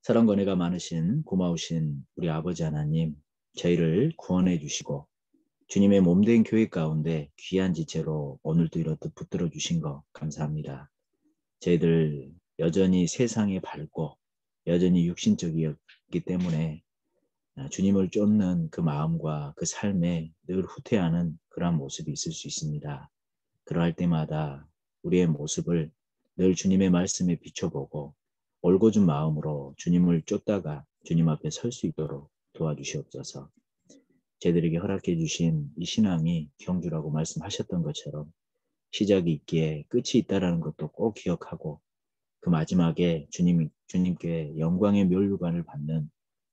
사랑과 은혜가 많으신 고마우신 우리 아버지 하나님, 저희를 구원해 주시고 주님의 몸된 교회 가운데 귀한 지체로 오늘도 이렇듯 붙들어 주신 거 감사합니다. 저희들 여전히 세상에 밝고 여전히 육신적이었기 때문에 주님을 쫓는 그 마음과 그 삶에 늘 후퇴하는 그러한 모습이 있을 수 있습니다. 그러할 때마다 우리의 모습을 늘 주님의 말씀에 비춰보고 올곧은 마음으로 주님을 쫓다가 주님 앞에 설 수 있도록 도와주시옵소서. 저희들에게 허락해 주신 이 신앙이 경주라고 말씀하셨던 것처럼 시작이 있기에 끝이 있다는 것도 꼭 기억하고 그 마지막에 주님께 영광의 멸류관을 받는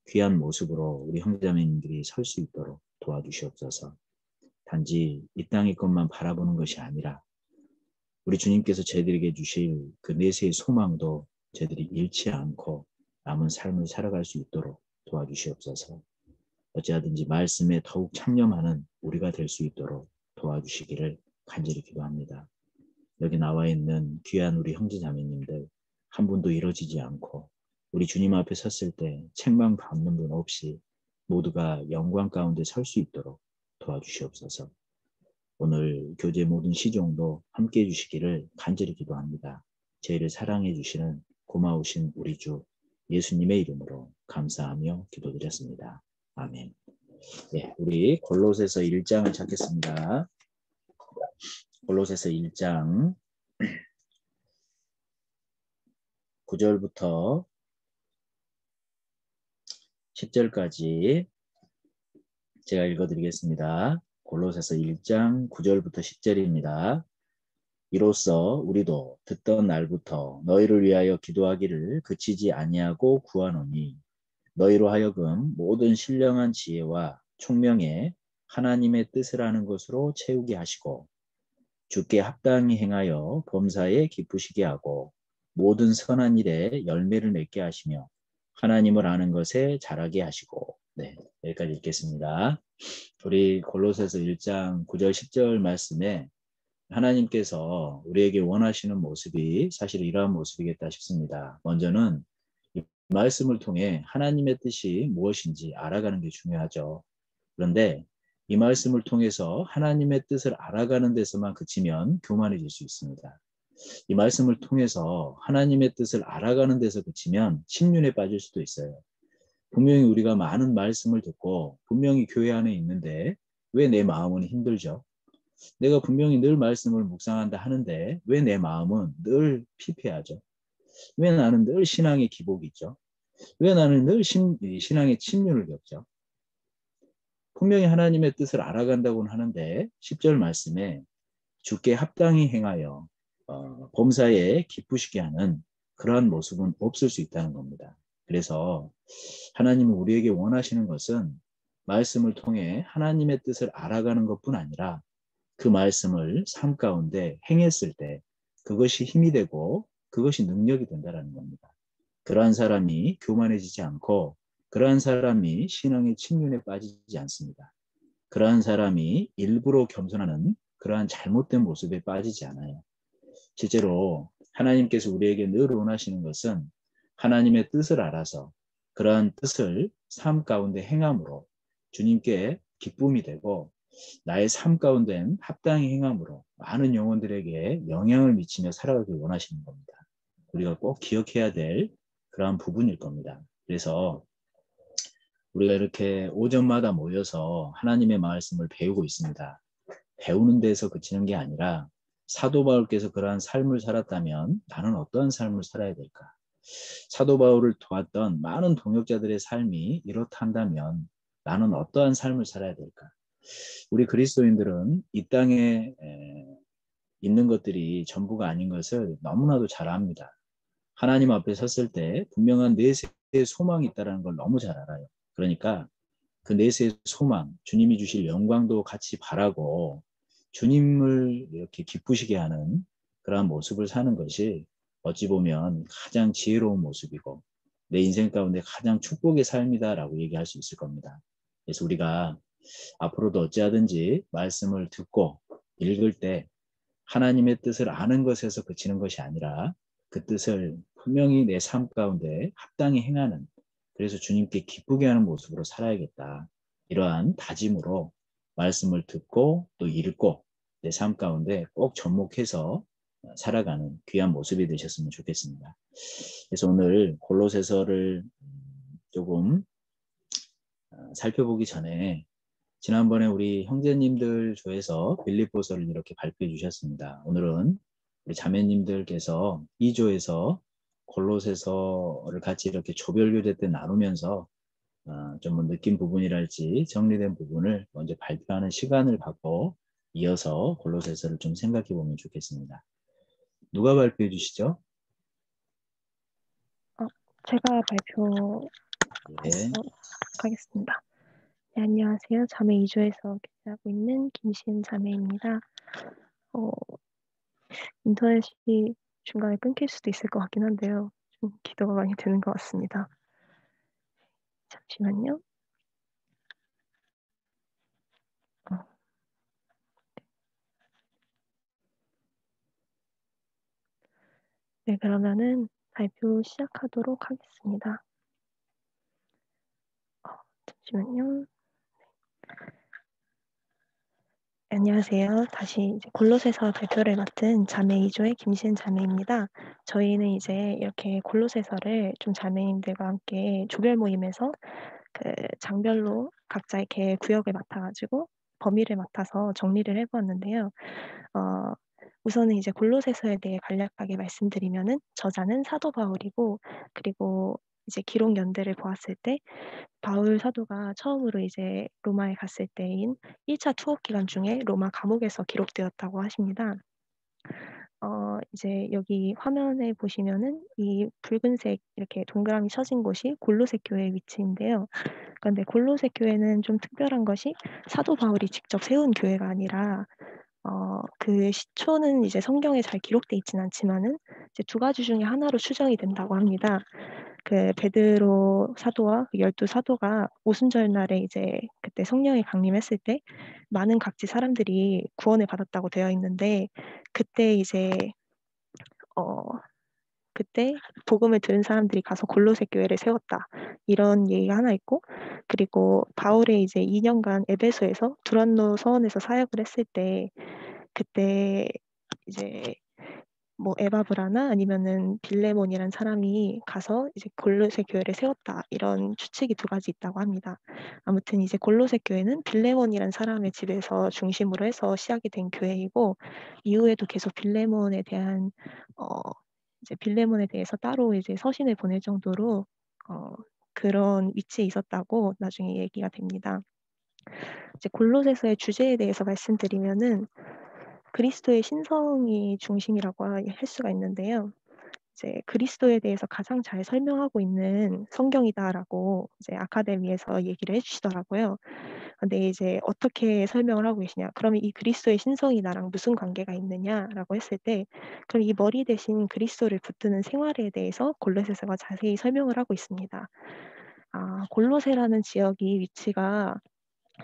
귀한 모습으로 우리 형제자매님들이 설 수 있도록 도와주시옵소서. 단지 이 땅의 것만 바라보는 것이 아니라 우리 주님께서 저희들에게 주실 그 내세의 소망도 저희들이 잃지 않고 남은 삶을 살아갈 수 있도록 도와주시옵소서. 어찌하든지 말씀에 더욱 창념하는 우리가 될 수 있도록 도와주시기를 간절히 기도합니다. 여기 나와 있는 귀한 우리 형제자매님들 한 분도 이뤄지지 않고 우리 주님 앞에 섰을 때 책망 받는 분 없이 모두가 영광 가운데 설 수 있도록 도와주시옵소서. 오늘 교제 모든 시종도 함께해 주시기를 간절히 기도합니다. 저희를 사랑해 주시는 고마우신 우리 주 예수님의 이름으로 감사하며 기도드렸습니다. 아멘. 네, 우리 골로새서 1장을 찾겠습니다. 골로새서 1장 9절부터 10절까지 제가 읽어드리겠습니다. 골로새서 1장 9절부터 10절입니다. 이로써 우리도 듣던 날부터 너희를 위하여 기도하기를 그치지 아니하고 구하노니 너희로 하여금 모든 신령한 지혜와 총명에 하나님의 뜻을 아는 것으로 채우게 하시고 주께 합당히 행하여 범사에 기쁘시게 하고 모든 선한 일에 열매를 맺게 하시며 하나님을 아는 것에 자라게 하시고. 네, 여기까지 읽겠습니다. 우리 골로새서 1장 9절 10절 말씀에 하나님께서 우리에게 원하시는 모습이 사실 이러한 모습이겠다 싶습니다. 먼저는 이 말씀을 통해 하나님의 뜻이 무엇인지 알아가는 게 중요하죠. 그런데 이 말씀을 통해서 하나님의 뜻을 알아가는 데서만 그치면 교만해질 수 있습니다. 이 말씀을 통해서 하나님의 뜻을 알아가는 데서 그치면 침륜에 빠질 수도 있어요. 분명히 우리가 많은 말씀을 듣고 분명히 교회 안에 있는데 왜 내 마음은 힘들죠? 내가 분명히 늘 말씀을 묵상한다 하는데 왜 내 마음은 늘 피폐하죠? 왜 나는 늘 신앙의 기복이 있죠? 왜 나는 늘 신앙의 침륜을 겪죠? 분명히 하나님의 뜻을 알아간다고는 하는데 10절 말씀에 주께 합당히 행하여 범사에 기쁘시게 하는 그러한 모습은 없을 수 있다는 겁니다. 그래서 하나님은 우리에게 원하시는 것은 말씀을 통해 하나님의 뜻을 알아가는 것뿐 아니라 그 말씀을 삶 가운데 행했을 때 그것이 힘이 되고 그것이 능력이 된다는 겁니다. 그러한 사람이 교만해지지 않고 그러한 사람이 신앙의 침륜에 빠지지 않습니다. 그러한 사람이 일부러 겸손하는 그러한 잘못된 모습에 빠지지 않아요. 실제로 하나님께서 우리에게 늘 원하시는 것은 하나님의 뜻을 알아서 그러한 뜻을 삶 가운데 행함으로 주님께 기쁨이 되고 나의 삶 가운데는 합당히 행함으로 많은 영혼들에게 영향을 미치며 살아가길 원하시는 겁니다. 우리가 꼭 기억해야 될 그러한 부분일 겁니다. 그래서 우리가 이렇게 오전마다 모여서 하나님의 말씀을 배우고 있습니다. 배우는 데서 그치는 게 아니라 사도 바울께서 그러한 삶을 살았다면 나는 어떠한 삶을 살아야 될까? 사도 바울을 도왔던 많은 동역자들의 삶이 이렇다면 나는 어떠한 삶을 살아야 될까? 우리 그리스도인들은 이 땅에 있는 것들이 전부가 아닌 것을 너무나도 잘 압니다. 하나님 앞에 섰을 때 분명한 내세의 소망이 있다는 걸 너무 잘 알아요. 그러니까 그 내세의 소망, 주님이 주실 영광도 같이 바라고 주님을 이렇게 기쁘시게 하는 그러한 모습을 사는 것이 어찌 보면 가장 지혜로운 모습이고 내 인생 가운데 가장 축복의 삶이다라고 얘기할 수 있을 겁니다. 그래서 우리가 앞으로도 어찌하든지 말씀을 듣고 읽을 때 하나님의 뜻을 아는 것에서 그치는 것이 아니라 그 뜻을 분명히 내 삶 가운데 합당히 행하는, 그래서 주님께 기쁘게 하는 모습으로 살아야겠다. 이러한 다짐으로 말씀을 듣고 또 읽고 내 삶 가운데 꼭 접목해서 살아가는 귀한 모습이 되셨으면 좋겠습니다. 그래서 오늘 골로새서를 조금 살펴보기 전에 지난번에 우리 형제님들 조에서 빌립보서를 이렇게 발표해 주셨습니다. 오늘은 우리 자매님들께서 2조에서 골로새서를 같이 이렇게 조별교제 때 나누면서 좀 느낀 부분이랄지 정리된 부분을 먼저 발표하는 시간을 갖고 이어서 골로새서를 좀 생각해 보면 좋겠습니다. 누가 발표해 주시죠? 제가 발표하겠습니다. 네, 안녕하세요. 자매 2조에서 기자하고 있는 김시은 자매입니다. 인터넷이 중간에 끊길 수도 있을 것 같긴 한데요. 좀 기도가 많이 되는 것 같습니다. 잠시만요. 네, 그러면은 발표 시작하도록 하겠습니다. 잠시만요. 안녕하세요. 다시 이제 골로새서 발표를 맡은 자매 2조의 김시은 자매입니다. 저희는 이제 이렇게 골로새서를 좀 자매님들과 함께 조별 모임에서 그 장별로 각자 이렇게 구역을 맡아가지고 범위를 맡아서 정리를 해보았는데요. 우선은 이제 골로새서에 대해 간략하게 말씀드리면은 저자는 사도 바울이고, 그리고 이제 기록 연대를 보았을 때 바울 사도가 처음으로 이제 로마에 갔을 때인 1차 투옥 기간 중에 로마 감옥에서 기록되었다고 하십니다. 이제 여기 화면에 보시면은 이 붉은색 이렇게 동그라미 쳐진 곳이 골로새 교회의 위치인데요. 그런데 골로새 교회는 좀 특별한 것이 사도 바울이 직접 세운 교회가 아니라 그 시초는 이제 성경에 잘 기록돼 있진 않지만은 이제 두 가지 중에 하나로 추정이 된다고 합니다. 그 베드로 사도와 그 12 사도가 오순절 날에 이제 그때 성령이 강림했을 때 많은 각지 사람들이 구원을 받았다고 되어 있는데, 그때 이제 그때 복음을 들은 사람들이 가서 골로새 교회를 세웠다, 이런 얘기가 하나 있고, 그리고 바울의 이제 2년간 에베소에서 두란노 서원에서 사역을 했을 때 그때 이제 뭐 에바브라나 아니면은 빌레몬이라는 사람이 가서 이제 골로새 교회를 세웠다, 이런 추측이 두 가지 있다고 합니다. 아무튼 이제 골로새 교회는 빌레몬이라는 사람의 집에서 중심으로 해서 시작이 된 교회이고, 이후에도 계속 빌레몬에 대한 이제 빌레몬에 대해서 따로 이제 서신을 보낼 정도로 그런 위치에 있었다고 나중에 얘기가 됩니다. 이제 골로새서의 주제에 대해서 말씀드리면은 그리스도의 신성이 중심이라고 할 수가 있는데요. 이제 그리스도에 대해서 가장 잘 설명하고 있는 성경이다라고 이제 아카데미에서 얘기를 해주시더라고요. 근데 이제 어떻게 설명을 하고 계시냐? 그러면 이 그리스도의 신성이 나랑 무슨 관계가 있느냐라고 했을 때, 그럼 이 머리 대신 그리스도를 붙드는 생활에 대해서 골로새서가 자세히 설명을 하고 있습니다. 골로새라는 지역이 위치가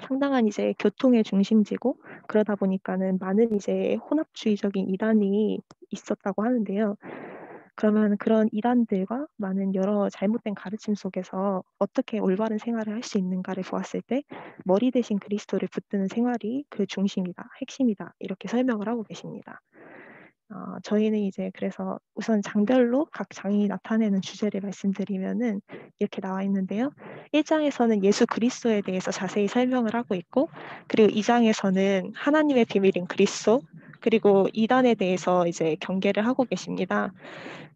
상당한 이제 교통의 중심지고, 그러다 보니까는 많은 이제 혼합주의적인 이단이 있었다고 하는데요. 그러면 그런 이단들과 많은 여러 잘못된 가르침 속에서 어떻게 올바른 생활을 할 수 있는가를 보았을 때 머리 대신 그리스도를 붙드는 생활이 그 중심이다, 핵심이다, 이렇게 설명을 하고 계십니다. 저희는 이제 그래서 우선 장별로 각 장이 나타내는 주제를 말씀드리면은 이렇게 나와 있는데요. 1장에서는 예수 그리스도에 대해서 자세히 설명을 하고 있고, 그리고 2장에서는 하나님의 비밀인 그리스도, 그리고 이단에 대해서 이제 경계를 하고 계십니다.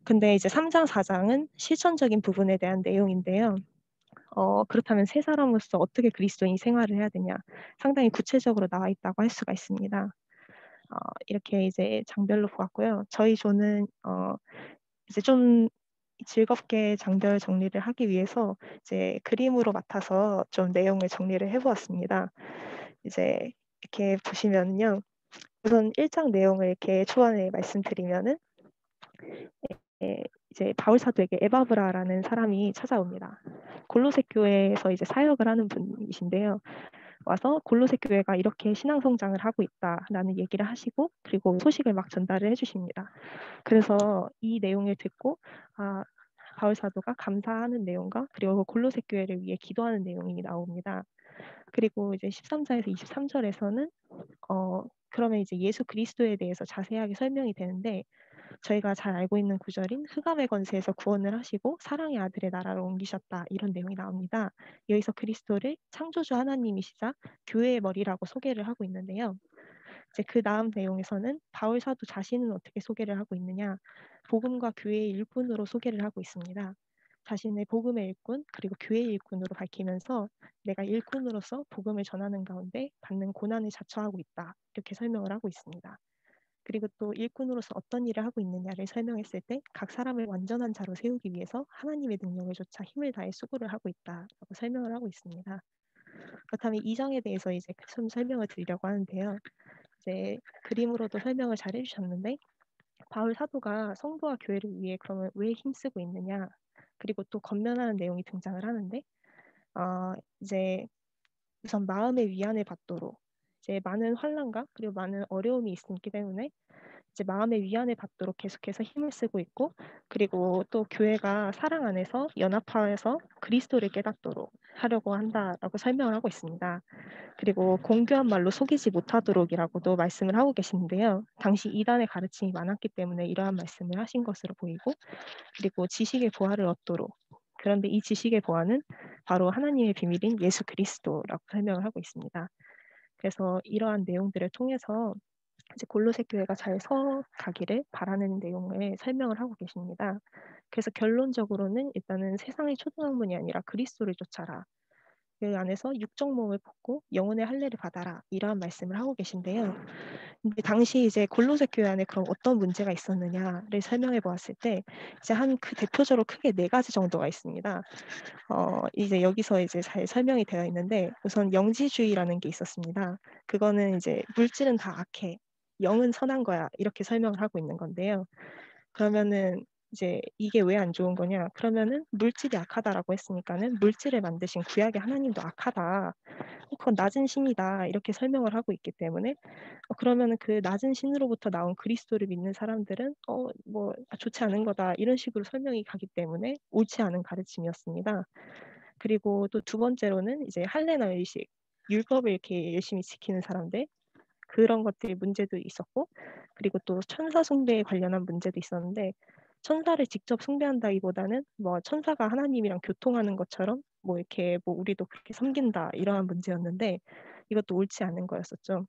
근데 이제 3장, 4장은 실천적인 부분에 대한 내용인데요. 그렇다면 세 사람으로서 어떻게 그리스도인 생활을 해야 되냐, 상당히 구체적으로 나와 있다고 할 수가 있습니다. 이렇게 이제 장별로 보았고요. 저희 조는 이제 좀 즐겁게 장별 정리를 하기 위해서 이제 그림으로 맡아서 좀 내용을 정리를 해보았습니다. 이제 이렇게 보시면요. 우선 1장 내용을 이렇게 초안에 말씀드리면은 이제 바울 사도에게 에바브라라는 사람이 찾아옵니다. 골로새 교회에서 이제 사역을 하는 분이신데요. 와서 골로새 교회가 이렇게 신앙 성장을 하고 있다라는 얘기를 하시고 그리고 소식을 막 전달을 해 주십니다. 그래서 이 내용을 듣고 아 바울 사도가 감사하는 내용과 그리고 골로새 교회를 위해 기도하는 내용이 나옵니다. 그리고 이제 13절에서 23절에서는 그러면 이제 예수 그리스도에 대해서 자세하게 설명이 되는데 저희가 잘 알고 있는 구절인 흑암의 권세에서 구원을 하시고 사랑의 아들의 나라로 옮기셨다 이런 내용이 나옵니다. 여기서 그리스도를 창조주 하나님이시자 교회의 머리라고 소개를 하고 있는데요. 이제 그 다음 내용에서는 바울 사도 자신은 어떻게 소개를 하고 있느냐, 복음과 교회의 일꾼으로 소개를 하고 있습니다. 자신의 복음의 일꾼 그리고 교회의 일꾼으로 밝히면서 내가 일꾼으로서 복음을 전하는 가운데 받는 고난을 자처하고 있다 이렇게 설명을 하고 있습니다. 그리고 또 일꾼으로서 어떤 일을 하고 있느냐를 설명했을 때 각 사람을 완전한 자로 세우기 위해서 하나님의 능력을 조차 힘을 다해 수고를 하고 있다라고 설명을 하고 있습니다. 그렇다면 이 장에 대해서 이제 좀 설명을 드리려고 하는데요. 이제 그림으로도 설명을 잘 해주셨는데 바울 사도가 성도와 교회를 위해 그러면 왜 힘쓰고 있느냐 그리고 또 권면하는 내용이 등장을 하는데 이제 우선 마음의 위안을 받도록 이제 많은 환난과 그리고 많은 어려움이 있기 때문에 이제 마음의 위안을 받도록 계속해서 힘을 쓰고 있고 그리고 또 교회가 사랑 안에서 연합하여서 그리스도를 깨닫도록 하려고 한다라고 설명을 하고 있습니다. 그리고 공교한 말로 속이지 못하도록이라고도 말씀을 하고 계시는데요. 당시 이단의 가르침이 많았기 때문에 이러한 말씀을 하신 것으로 보이고 그리고 지식의 보화를 얻도록 그런데 이 지식의 보화는 바로 하나님의 비밀인 예수 그리스도라고 설명을 하고 있습니다. 그래서 이러한 내용들을 통해서 이제 골로새 교회가 잘 서가기를 바라는 내용을 설명을 하고 계십니다. 그래서 결론적으로는 일단은 세상의 초등학문이 아니라 그리스도를 쫓아라. 그 안에서 육적 몸을 벗고 영혼의 할례를 받아라. 이러한 말씀을 하고 계신데요. 근데 당시 이제 골로새 교회 안에 그럼 어떤 문제가 있었느냐를 설명해 보았을 때 이제 한 그 대표적으로 크게 네 가지 정도가 있습니다. 이제 여기서 이제 잘 설명이 되어 있는데 우선 영지주의라는 게 있었습니다. 그거는 이제 물질은 다 악해. 영은 선한 거야. 이렇게 설명을 하고 있는 건데요. 그러면은 이제 이게 왜 안 좋은 거냐? 그러면은 물질이 악하다라고 했으니까는 물질을 만드신 구약의 하나님도 악하다. 그건 낮은 신이다. 이렇게 설명을 하고 있기 때문에 그러면은 그 낮은 신으로부터 나온 그리스도를 믿는 사람들은 뭐 좋지 않은 거다. 이런 식으로 설명이 가기 때문에 옳지 않은 가르침이었습니다. 그리고 또 두 번째로는 이제 할례나 의식, 율법을 이렇게 열심히 지키는 사람들 그런 것들이 문제도 있었고 그리고 또 천사 숭배에 관련한 문제도 있었는데 천사를 직접 숭배한다기보다는 뭐 천사가 하나님이랑 교통하는 것처럼 뭐 이렇게 뭐 우리도 그렇게 섬긴다 이러한 문제였는데 이것도 옳지 않은 거였었죠.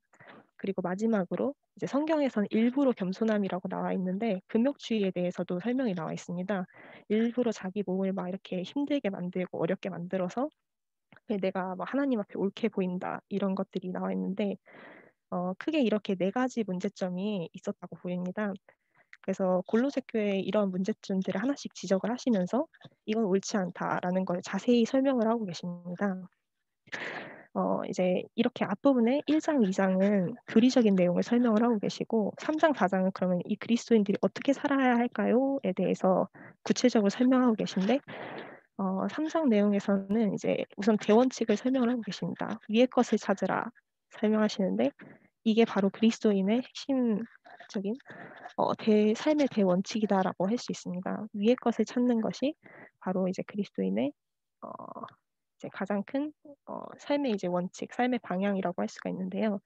그리고 마지막으로 이제 성경에서는 일부러 겸손함이라고 나와 있는데 금욕주의에 대해서도 설명이 나와 있습니다. 일부러 자기 몸을 막 이렇게 힘들게 만들고 어렵게 만들어서 내가 막 하나님 앞에 옳게 보인다 이런 것들이 나와 있는데 크게 이렇게 네 가지 문제점이 있었다고 보입니다. 그래서 골로새 교회에 이런 문제점들을 하나씩 지적을 하시면서 이건 옳지 않다라는 걸 자세히 설명을 하고 계십니다. 이제 이렇게 앞부분에 1장, 2장은 교리적인 내용을 설명을 하고 계시고 3장, 4장은 그러면 이 그리스도인들이 어떻게 살아야 할까요?에 대해서 구체적으로 설명하고 계신데 3장 내용에서는 이제 우선 대원칙을 설명을 하고 계십니다. 위의 것을 찾으라 설명하시는데 이게 바로 그리스도인의 핵심적인 삶의 대원칙이다라고 할 수 있습니다. 위의 것을 찾는 것이 바로 이제 그리스도인의 어, 이제 가장 큰 삶의 이제 원칙, 삶의 방향이라고 할 수가 있는데요.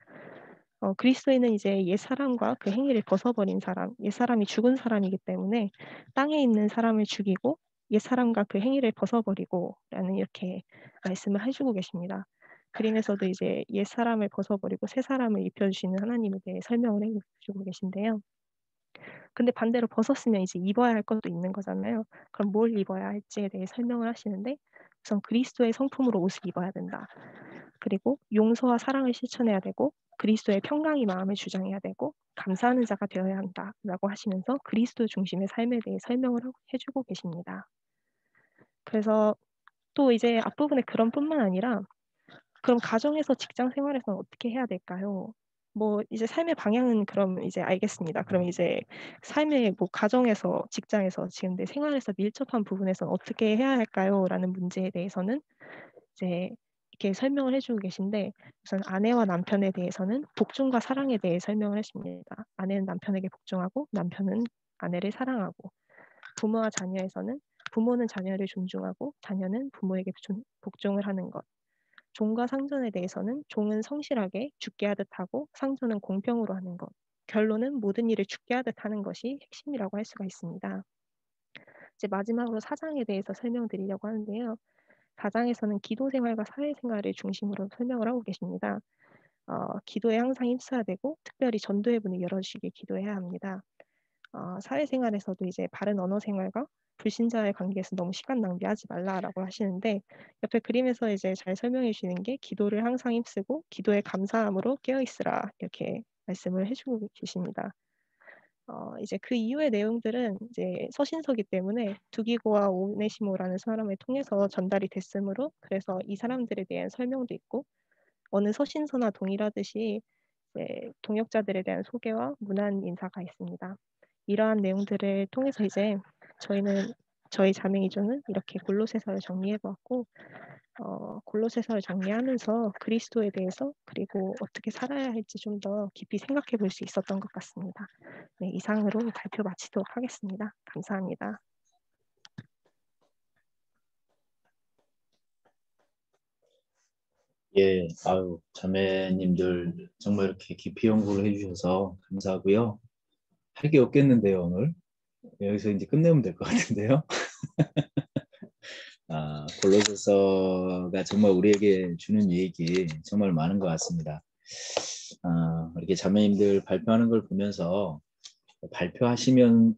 그리스도인은 이제 옛 사람과 그 행위를 벗어버린 사람, 옛 사람이 죽은 사람이기 때문에 땅에 있는 사람을 죽이고 옛 사람과 그 행위를 벗어버리고라는 이렇게 말씀을 해주고 계십니다. 그림에서도 이제 옛 사람을 벗어버리고 새 사람을 입혀주시는 하나님에 대해 설명을 해주고 계신데요. 근데 반대로 벗었으면 이제 입어야 할 것도 있는 거잖아요. 그럼 뭘 입어야 할지에 대해 설명을 하시는데 우선 그리스도의 성품으로 옷을 입어야 된다. 그리고 용서와 사랑을 실천해야 되고 그리스도의 평강이 마음을 주장해야 되고 감사하는 자가 되어야 한다라고 하시면서 그리스도 중심의 삶에 대해 설명을 해주고 계십니다. 그래서 또 이제 앞부분에 그런 뿐만 아니라 그럼 가정에서 직장 생활에서는 어떻게 해야 될까요? 뭐 이제 삶의 방향은 그럼 이제 알겠습니다. 그럼 이제 삶의 뭐 가정에서 직장에서 지금 내 생활에서 밀접한 부분에서는 어떻게 해야 할까요? 라는 문제에 대해서는 이제 이렇게 설명을 해주고 계신데 우선 아내와 남편에 대해서는 복종과 사랑에 대해 설명을 해줍니다. 아내는 남편에게 복종하고 남편은 아내를 사랑하고 부모와 자녀에서는 부모는 자녀를 존중하고 자녀는 부모에게 복종을 하는 것. 종과 상전에 대해서는 종은 성실하게 죽게 하듯 하고 상전은 공평으로 하는 것. 결론은 모든 일을 죽게 하듯 하는 것이 핵심이라고 할 수가 있습니다. 이제 마지막으로 사장에 대해서 설명드리려고 하는데요. 4장에서는 기도 생활과 사회 생활을 중심으로 설명을 하고 계십니다. 기도에 항상 힘써야 되고 특별히 전도의 문을 열어주시길 기도해야 합니다. 사회생활에서도 이제 바른 언어 생활과 불신자의 관계에서 너무 시간 낭비하지 말라라고 하시는데 옆에 그림에서 이제 잘 설명해 주시는 게 기도를 항상 힘쓰고 기도에 감사함으로 깨어 있으라 이렇게 말씀을 해주고 계십니다. 이제 그 이후의 내용들은 이제 서신서기 때문에 두기고와 오네시모라는 사람을 통해서 전달이 됐으므로 그래서 이 사람들에 대한 설명도 있고 어느 서신서나 동일하듯이 이제 동역자들에 대한 소개와 문안 인사가 있습니다. 이러한 내용들을 통해서 이제 저희 자매이조는 이렇게 골로새서를 정리해 보았고 골로새서를 정리하면서 그리스도에 대해서 그리고 어떻게 살아야 할지 좀 더 깊이 생각해 볼 수 있었던 것 같습니다. 네, 이상으로 발표 마치도록 하겠습니다. 감사합니다. 예, 아유, 자매님들 정말 이렇게 깊이 연구를 해주셔서 감사하고요. 할 게 없겠는데요, 오늘. 여기서 이제 끝내면 될 것 같은데요. 골로새서가 정말 우리에게 주는 얘기 정말 많은 것 같습니다. 이렇게 자매님들 발표하는 걸 보면서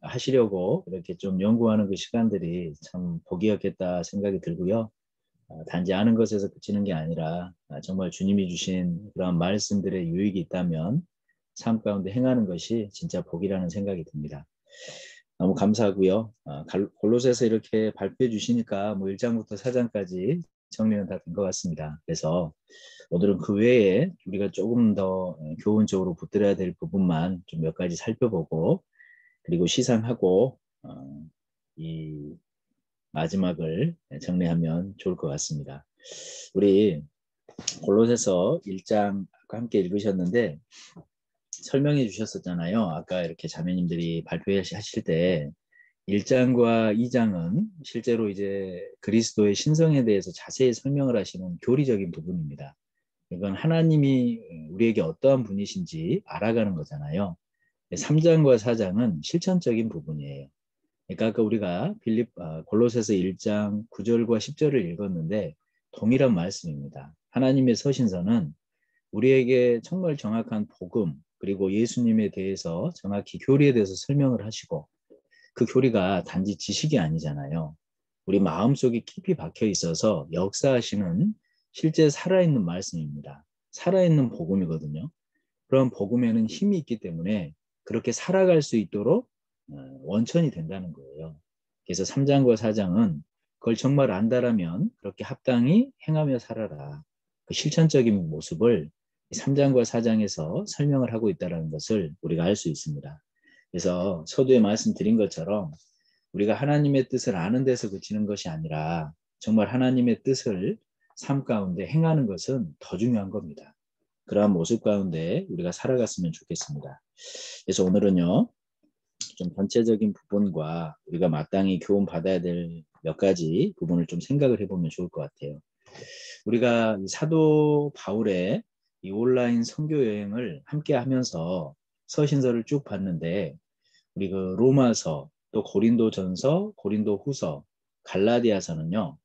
하시려고 이렇게 좀 연구하는 그 시간들이 참 복이었겠다 생각이 들고요. 단지 아는 것에서 그치는 게 아니라 정말 주님이 주신 그런 말씀들의 유익이 있다면 삶 가운데 행하는 것이 진짜 복이라는 생각이 듭니다. 너무 감사하고요. 골로새서 이렇게 발표해 주시니까 뭐 1장부터 4장까지 정리는 다 된 것 같습니다. 그래서 오늘은 그 외에 우리가 조금 더 교훈적으로 붙들어야 될 부분만 좀 몇 가지 살펴보고 그리고 시상하고 이 마지막을 정리하면 좋을 것 같습니다. 우리 골로새서 1장 아까 함께 읽으셨는데 설명해 주셨었잖아요. 아까 이렇게 자매님들이 발표하실 때 1장과 2장은 실제로 이제 그리스도의 신성에 대해서 자세히 설명을 하시는 교리적인 부분입니다. 이건 하나님이 우리에게 어떠한 분이신지 알아가는 거잖아요. 3장과 4장은 실천적인 부분이에요. 그러니까 아까 우리가 골로새서 1장 9절과 10절을 읽었는데 동일한 말씀입니다. 하나님의 서신서는 우리에게 정말 정확한 복음 그리고 예수님에 대해서 정확히 교리에 대해서 설명을 하시고 그 교리가 단지 지식이 아니잖아요. 우리 마음속에 깊이 박혀 있어서 역사하시는 실제 살아있는 말씀입니다. 살아있는 복음이거든요. 그런 복음에는 힘이 있기 때문에 그렇게 살아갈 수 있도록 원천이 된다는 거예요. 그래서 3장과 4장은 그걸 정말 안다라면 그렇게 합당히 행하며 살아라. 그 실천적인 모습을 3장과 4장에서 설명을 하고 있다는 것을 우리가 알 수 있습니다. 그래서 서두에 말씀드린 것처럼 우리가 하나님의 뜻을 아는 데서 그치는 것이 아니라 정말 하나님의 뜻을 삶 가운데 행하는 것은 더 중요한 겁니다. 그러한 모습 가운데 우리가 살아갔으면 좋겠습니다. 그래서 오늘은요, 좀 전체적인 부분과 우리가 마땅히 교훈 받아야 될 몇 가지 부분을 좀 생각을 해보면 좋을 것 같아요. 우리가 사도 바울의 이 온라인 선교 여행을 함께 하면서 서신서를 쭉 봤는데 우리 그 로마서, 또 고린도전서, 고린도후서, 갈라디아서는요.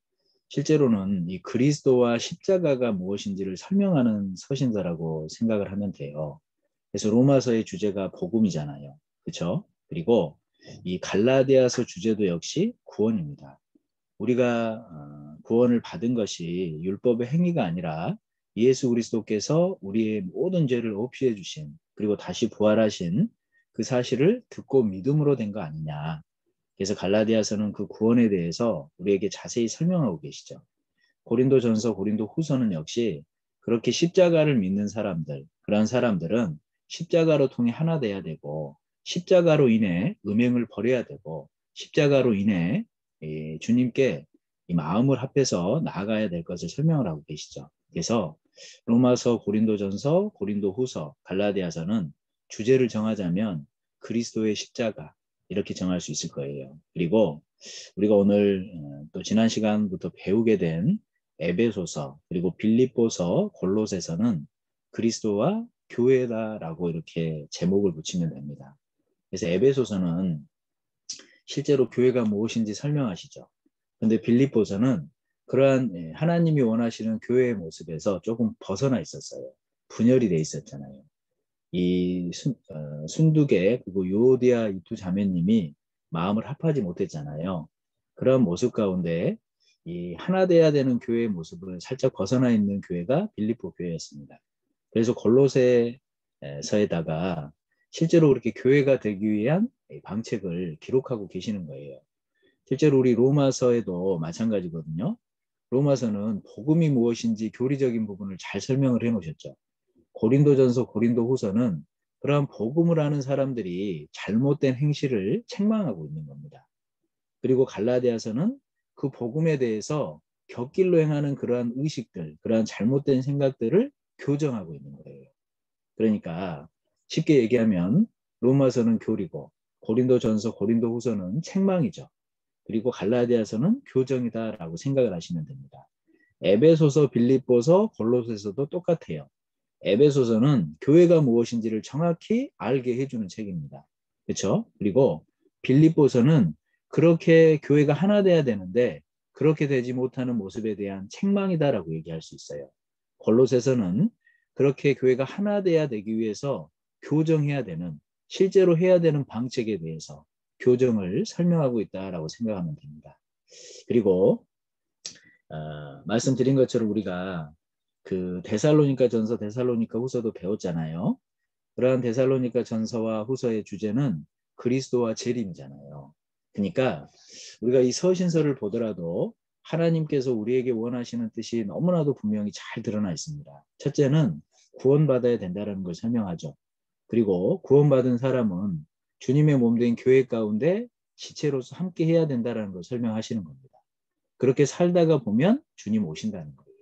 실제로는 이 그리스도와 십자가가 무엇인지를 설명하는 서신서라고 생각을 하면 돼요. 그래서 로마서의 주제가 복음이잖아요. 그렇죠? 그리고 이 갈라디아서 주제도 역시 구원입니다. 우리가 구원을 받은 것이 율법의 행위가 아니라 예수 그리스도께서 우리의 모든 죄를 없이해 주신 그리고 다시 부활하신 그 사실을 듣고 믿음으로 된 거 아니냐. 그래서 갈라디아서는 그 구원에 대해서 우리에게 자세히 설명하고 계시죠. 고린도전서, 고린도후서는 역시 그렇게 십자가를 믿는 사람들, 그런 사람들은 십자가로 통해 하나 돼야 되고 십자가로 인해 음행을 버려야 되고 십자가로 인해 주님께 이 마음을 합해서 나아가야 될 것을 설명을 하고 계시죠. 그래서 로마서, 고린도전서, 고린도후서, 갈라디아서는 주제를 정하자면 그리스도의 십자가 이렇게 정할 수 있을 거예요. 그리고 우리가 오늘 또 지난 시간부터 배우게 된 에베소서, 그리고 빌립보서, 골로새서는 그리스도와 교회다라고 이렇게 제목을 붙이면 됩니다. 그래서 에베소서는 실제로 교회가 무엇인지 설명하시죠. 근데 빌립보서는 그러한 하나님이 원하시는 교회의 모습에서 조금 벗어나 있었어요. 분열이 돼 있었잖아요. 이 순두계 그리고 유오디아 이 두 자매님이 마음을 합하지 못했잖아요. 그런 모습 가운데 이 하나 돼야 되는 교회의 모습을 살짝 벗어나 있는 교회가 빌립보 교회였습니다. 그래서 골로새서에다가 실제로 그렇게 교회가 되기 위한 방책을 기록하고 계시는 거예요. 실제로 우리 로마서에도 마찬가지거든요. 로마서는 복음이 무엇인지 교리적인 부분을 잘 설명을 해놓으셨죠. 고린도전서, 고린도후서는 그러한 복음을 아는 사람들이 잘못된 행실을 책망하고 있는 겁니다. 그리고 갈라디아서는 그 복음에 대해서 곁길로 행하는 그러한 의식들, 그러한 잘못된 생각들을 교정하고 있는 거예요. 그러니까 쉽게 얘기하면 로마서는 교리고 고린도전서, 고린도후서는 책망이죠. 그리고 갈라디아서는 교정이다라고 생각을 하시면 됩니다. 에베소서, 빌립보서, 골로새서도 똑같아요. 에베소서는 교회가 무엇인지를 정확히 알게 해주는 책입니다. 그렇죠? 그리고 빌립보서는 그렇게 교회가 하나 돼야 되는데 그렇게 되지 못하는 모습에 대한 책망이다라고 얘기할 수 있어요. 골로새서는 그렇게 교회가 하나 돼야 되기 위해서 교정해야 되는, 실제로 해야 되는 방책에 대해서 교정을 설명하고 있다라고 생각하면 됩니다. 그리고 말씀드린 것처럼 우리가 그 데살로니가 전서, 데살로니가 후서도 배웠잖아요. 그러한 데살로니가 전서와 후서의 주제는 그리스도와 재림이잖아요. 그러니까 우리가 이 서신서를 보더라도 하나님께서 우리에게 원하시는 뜻이 너무나도 분명히 잘 드러나 있습니다. 첫째는 구원받아야 된다는 걸 설명하죠. 그리고 구원받은 사람은 주님의 몸된 교회 가운데 지체로서 함께 해야 된다는 걸 설명하시는 겁니다. 그렇게 살다가 보면 주님 오신다는 거예요.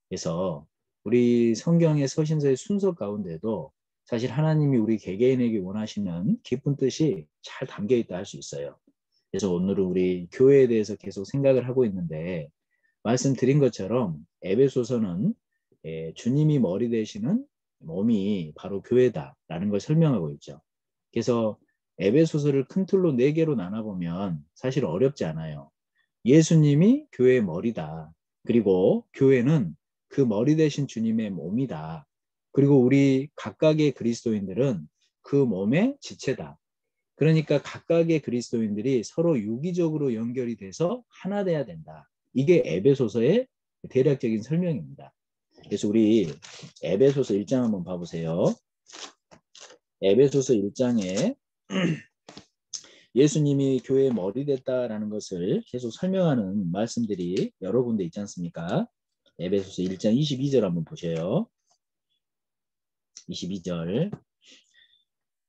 그래서 우리 성경의 서신서의 순서 가운데도 사실 하나님이 우리 개개인에게 원하시는 깊은 뜻이 잘 담겨 있다 할 수 있어요. 그래서 오늘은 우리 교회에 대해서 계속 생각을 하고 있는데 말씀드린 것처럼 에베소서는 주님이 머리 되시는 몸이 바로 교회다라는 걸 설명하고 있죠. 그래서 에베소서를 큰 틀로 4개로 나눠보면 사실 어렵지 않아요. 예수님이 교회의 머리다. 그리고 교회는 그 머리 대신 주님의 몸이다. 그리고 우리 각각의 그리스도인들은 그 몸의 지체다. 그러니까 각각의 그리스도인들이 서로 유기적으로 연결이 돼서 하나 돼야 된다. 이게 에베소서의 대략적인 설명입니다. 그래서 우리 에베소서 1장 한번 봐보세요. 에베소서 1장에 예수님이 교회의 머리 됐다라는 것을 계속 설명하는 말씀들이 여러 군데 있지 않습니까? 에베소서 1장 22절 한번 보세요. 22절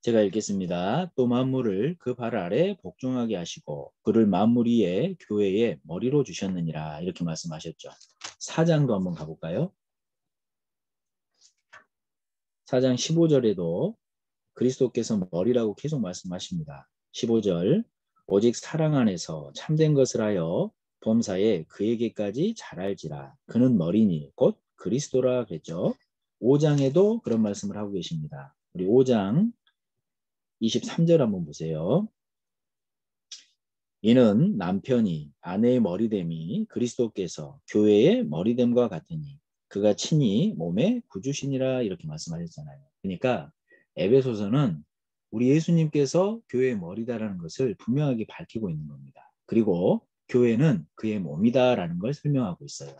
제가 읽겠습니다. 또 만물을 그 발 아래 복종하게 하시고 그를 만물 위에 교회의 머리로 주셨느니라 이렇게 말씀하셨죠. 4장도 한번 가볼까요? 4장 15절에도 그리스도께서 머리라고 계속 말씀하십니다. 15절 오직 사랑 안에서 참된 것을 하여 범사에 그에게까지 잘 알지라 그는 머리니 곧 그리스도라 그랬죠. 5장에도 그런 말씀을 하고 계십니다. 우리 5장 23절 한번 보세요. 이는 남편이 아내의 머리됨이 그리스도께서 교회의 머리됨과 같으니 그가 친히 몸의 구주시니라 이렇게 말씀하셨잖아요. 그러니까 에베소서는 우리 예수님께서 교회의 머리다라는 것을 분명하게 밝히고 있는 겁니다. 그리고 교회는 그의 몸이다라는 걸 설명하고 있어요.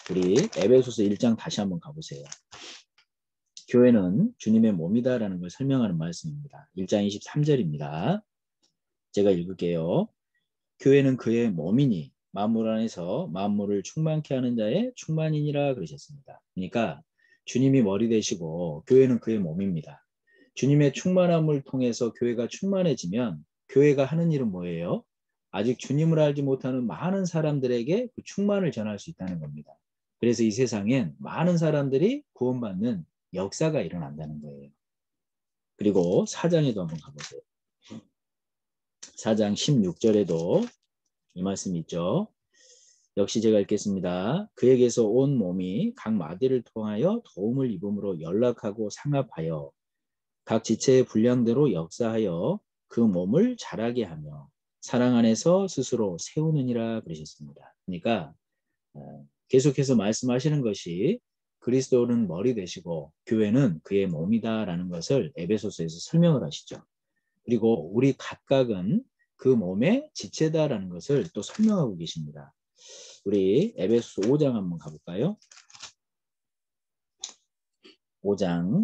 우리 에베소서 1장 다시 한번 가보세요. 교회는 주님의 몸이다라는 걸 설명하는 말씀입니다. 1장 23절입니다. 제가 읽을게요. 교회는 그의 몸이니 만물 안에서 만물을 충만케 하는 자의 충만이니라 그러셨습니다. 그러니까 주님이 머리 되시고 교회는 그의 몸입니다. 주님의 충만함을 통해서 교회가 충만해지면 교회가 하는 일은 뭐예요? 아직 주님을 알지 못하는 많은 사람들에게 그 충만을 전할 수 있다는 겁니다. 그래서 이 세상엔 많은 사람들이 구원받는 역사가 일어난다는 거예요. 그리고 4장에도 한번 가보세요. 4장 16절에도 이 말씀이 있죠. 역시 제가 읽겠습니다. 그에게서 온 몸이 각 마디를 통하여 도움을 입음으로 연락하고 상합하여 각 지체의 분량대로 역사하여 그 몸을 자라게 하며 사랑 안에서 스스로 세우느니라 그러셨습니다. 그러니까 계속해서 말씀하시는 것이 그리스도는 머리 되시고 교회는 그의 몸이다라는 것을 에베소서에서 설명을 하시죠. 그리고 우리 각각은 그 몸의 지체다라는 것을 또 설명하고 계십니다. 우리 에베소서 5장 한번 가볼까요? 5장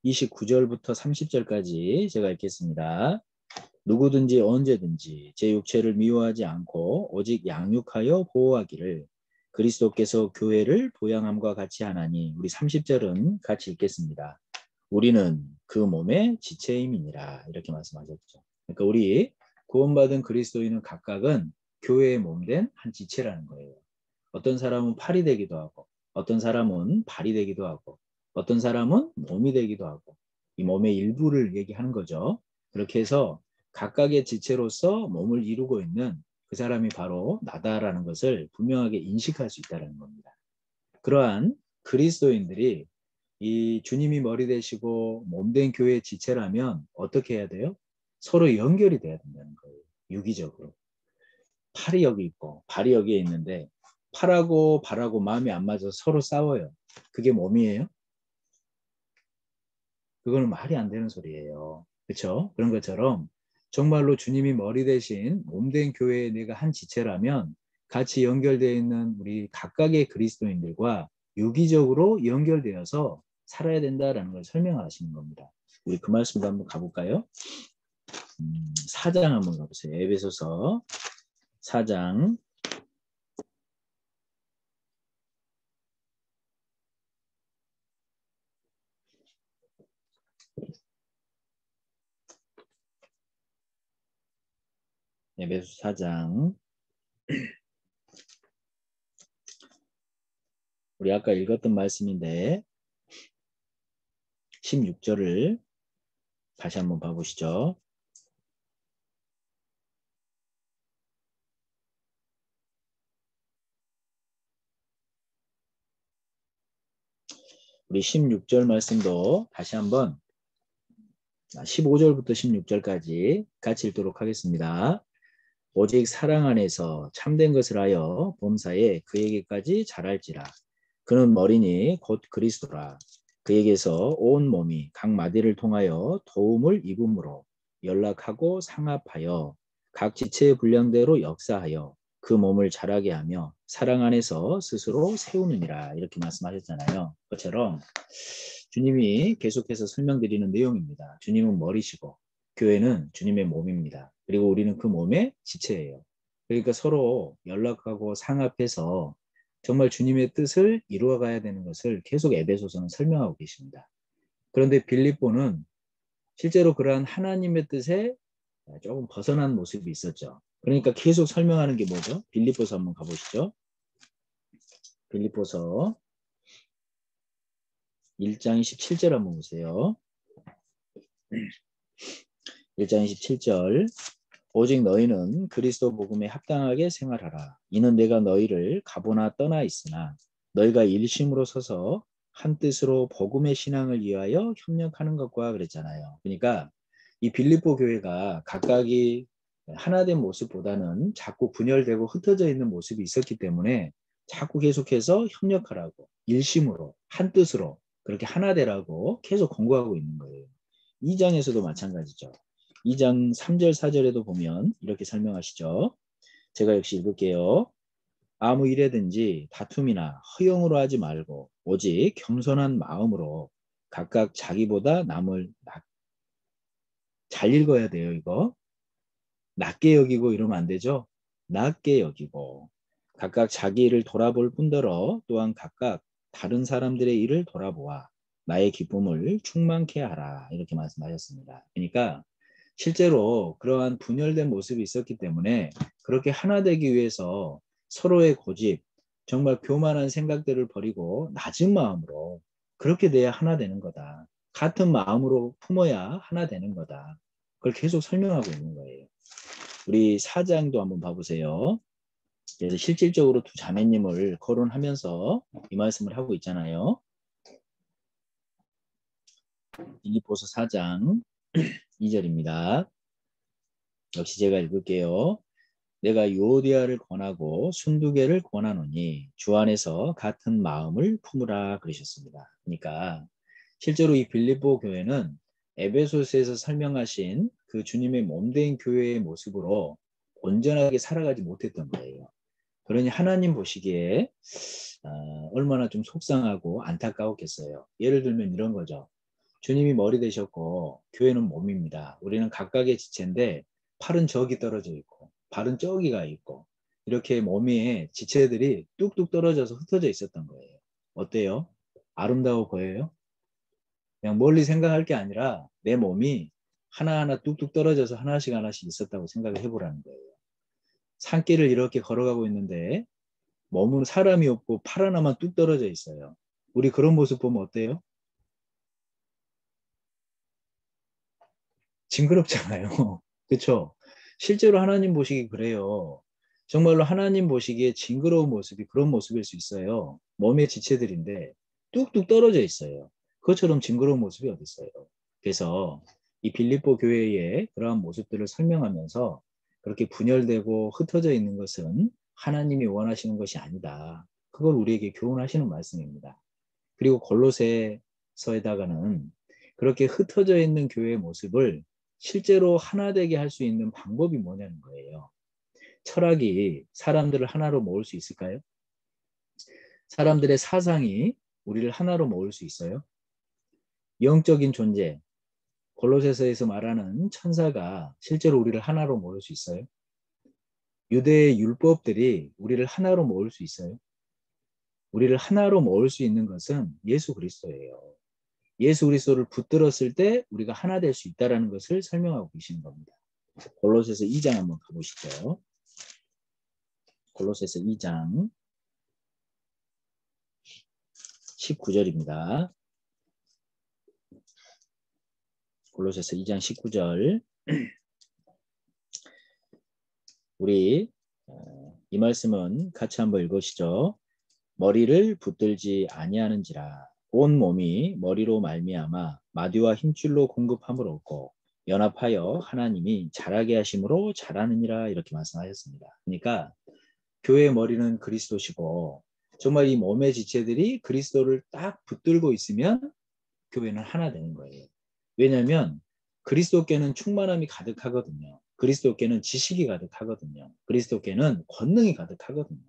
29절부터 30절까지 제가 읽겠습니다. 누구든지 언제든지 제 육체를 미워하지 않고 오직 양육하여 보호하기를 그리스도께서 교회를 보양함과 같이 하나니, 우리 30절은 같이 읽겠습니다. 우리는 그 몸의 지체임이니라 이렇게 말씀하셨죠. 그러니까 우리 구원받은 그리스도인은 각각은 교회의 몸된 한 지체라는 거예요. 어떤 사람은 팔이 되기도 하고 어떤 사람은 발이 되기도 하고 어떤 사람은 몸이 되기도 하고 이 몸의 일부를 얘기하는 거죠. 그렇게 해서 각각의 지체로서 몸을 이루고 있는 그 사람이 바로 나다라는 것을 분명하게 인식할 수 있다는 겁니다. 그러한 그리스도인들이 이 주님이 머리 되시고 몸된 교회의 지체라면 어떻게 해야 돼요? 서로 연결이 돼야 된다는 거예요. 유기적으로. 팔이 여기 있고 발이 여기에 있는데 팔하고 발하고 마음이 안 맞아서 서로 싸워요. 그게 몸이에요? 그거는 말이 안 되는 소리예요. 그렇죠? 그런 것처럼 정말로 주님이 머리 대신 몸된 교회의 내가 한 지체라면 같이 연결되어 있는 우리 각각의 그리스도인들과 유기적으로 연결되어서 살아야 된다라는 걸 설명하시는 겁니다. 우리 그 말씀도 한번 가볼까요? 4장 한번 가보세요. 에베소서 4장 4장 우리 아까 읽었던 말씀인데 16절을 다시 한번 봐보시죠. 우리 16절 말씀도 다시 한번 15절부터 16절까지 같이 읽도록 하겠습니다. 오직 사랑 안에서 참된 것을 하여 범사에 그에게까지 자랄지라. 그는 머리니 곧 그리스도라. 그에게서 온 몸이 각 마디를 통하여 도움을 입음으로 연락하고 상합하여 각 지체의 분량대로 역사하여 그 몸을 자라게 하며 사랑 안에서 스스로 세우느니라. 이렇게 말씀하셨잖아요. 그것처럼 주님이 계속해서 설명드리는 내용입니다. 주님은 머리시고 교회는 주님의 몸입니다. 그리고 우리는 그 몸의 지체예요. 그러니까 서로 연락하고 상합해서 정말 주님의 뜻을 이루어가야 되는 것을 계속 에베소서는 설명하고 계십니다. 그런데 빌립보는 실제로 그러한 하나님의 뜻에 조금 벗어난 모습이 있었죠. 그러니까 계속 설명하는 게 뭐죠? 빌립보서 한번 가보시죠. 빌립보서 1장 27절 한번 보세요. 1장 27절 오직 너희는 그리스도 복음에 합당하게 생활하라. 이는 내가 너희를 가보나 떠나 있으나 너희가 일심으로 서서 한 뜻으로 복음의 신앙을 위하여 협력하는 것과 그랬잖아요. 그러니까 이 빌립보 교회가 각각이 하나된 모습보다는 자꾸 분열되고 흩어져 있는 모습이 있었기 때문에 자꾸 계속해서 협력하라고 일심으로 한 뜻으로 그렇게 하나 되라고 계속 권고하고 있는 거예요. 2장에서도 마찬가지죠. 2장 3절 4절에도 보면 이렇게 설명하시죠. 제가 역시 읽을게요. 아무 일에든지 다툼이나 허용으로 하지 말고 오직 겸손한 마음으로 각각 자기보다 남을 잘 읽어야 돼요. 이거 낮게 여기고 이러면 안 되죠. 낮게 여기고 각각 자기 일을 돌아볼 뿐더러 또한 각각 다른 사람들의 일을 돌아보아 나의 기쁨을 충만케 하라. 이렇게 말씀하셨습니다. 그러니까 실제로 그러한 분열된 모습이 있었기 때문에 그렇게 하나 되기 위해서 서로의 고집, 정말 교만한 생각들을 버리고 낮은 마음으로 그렇게 돼야 하나 되는 거다. 같은 마음으로 품어야 하나 되는 거다. 그걸 계속 설명하고 있는 거예요. 우리 4장도 한번 봐보세요. 그래서 실질적으로 두 자매님을 거론하면서 이 말씀을 하고 있잖아요. 빌립보서 4장 2절입니다. 역시 제가 읽을게요. 내가 유오디아를 권하고 순두개를 권하노니 주 안에서 같은 마음을 품으라 그러셨습니다. 그러니까 실제로 이 빌립보 교회는 에베소서에서 설명하신 그 주님의 몸된 교회의 모습으로 온전하게 살아가지 못했던 거예요. 그러니 하나님 보시기에 얼마나 좀 속상하고 안타까웠겠어요. 예를 들면 이런 거죠. 주님이 머리 되셨고 교회는 몸입니다. 우리는 각각의 지체인데 팔은 저기 떨어져 있고 발은 저기가 있고 이렇게 몸에 지체들이 뚝뚝 떨어져서 흩어져 있었던 거예요. 어때요? 아름다워 보여요? 그냥 멀리 생각할 게 아니라 내 몸이 하나하나 뚝뚝 떨어져서 하나씩 하나씩 있었다고 생각을 해보라는 거예요. 산길을 이렇게 걸어가고 있는데 몸은 사람이 없고 팔 하나만 뚝 떨어져 있어요. 우리 그런 모습 보면 어때요? 징그럽잖아요. 그렇죠? 실제로 하나님 보시기 그래요. 정말로 하나님 보시기에 징그러운 모습이 그런 모습일 수 있어요. 몸의 지체들인데 뚝뚝 떨어져 있어요. 그것처럼 징그러운 모습이 어디 있어요. 그래서 이 빌립보 교회의 그러한 모습들을 설명하면서 그렇게 분열되고 흩어져 있는 것은 하나님이 원하시는 것이 아니다. 그걸 우리에게 교훈하시는 말씀입니다. 그리고 골로새서에다가는 그렇게 흩어져 있는 교회의 모습을 실제로 하나 되게 할 수 있는 방법이 뭐냐는 거예요. 철학이 사람들을 하나로 모을 수 있을까요? 사람들의 사상이 우리를 하나로 모을 수 있어요? 영적인 존재, 골로새서에서 말하는 천사가 실제로 우리를 하나로 모을 수 있어요? 유대의 율법들이 우리를 하나로 모을 수 있어요? 우리를 하나로 모을 수 있는 것은 예수 그리스도예요. 예수 그리스도를 붙들었을 때 우리가 하나 될 수 있다는 것을 설명하고 계시는 겁니다. 골로새서 2장 한번 가보시죠. 골로새서 2장 19절입니다. 골로새서 2장 19절 우리 이 말씀은 같이 한번 읽으시죠. 머리를 붙들지 아니하는지라 온 몸이 머리로 말미암아 마디와 힘줄로 공급함을 얻고 연합하여 하나님이 자라게 하심으로 자라느니라 이렇게 말씀하셨습니다. 그러니까 교회의 머리는 그리스도시고 정말 이 몸의 지체들이 그리스도를 딱 붙들고 있으면 교회는 하나 되는 거예요. 왜냐하면 그리스도께는 충만함이 가득하거든요. 그리스도께는 지식이 가득하거든요. 그리스도께는 권능이 가득하거든요.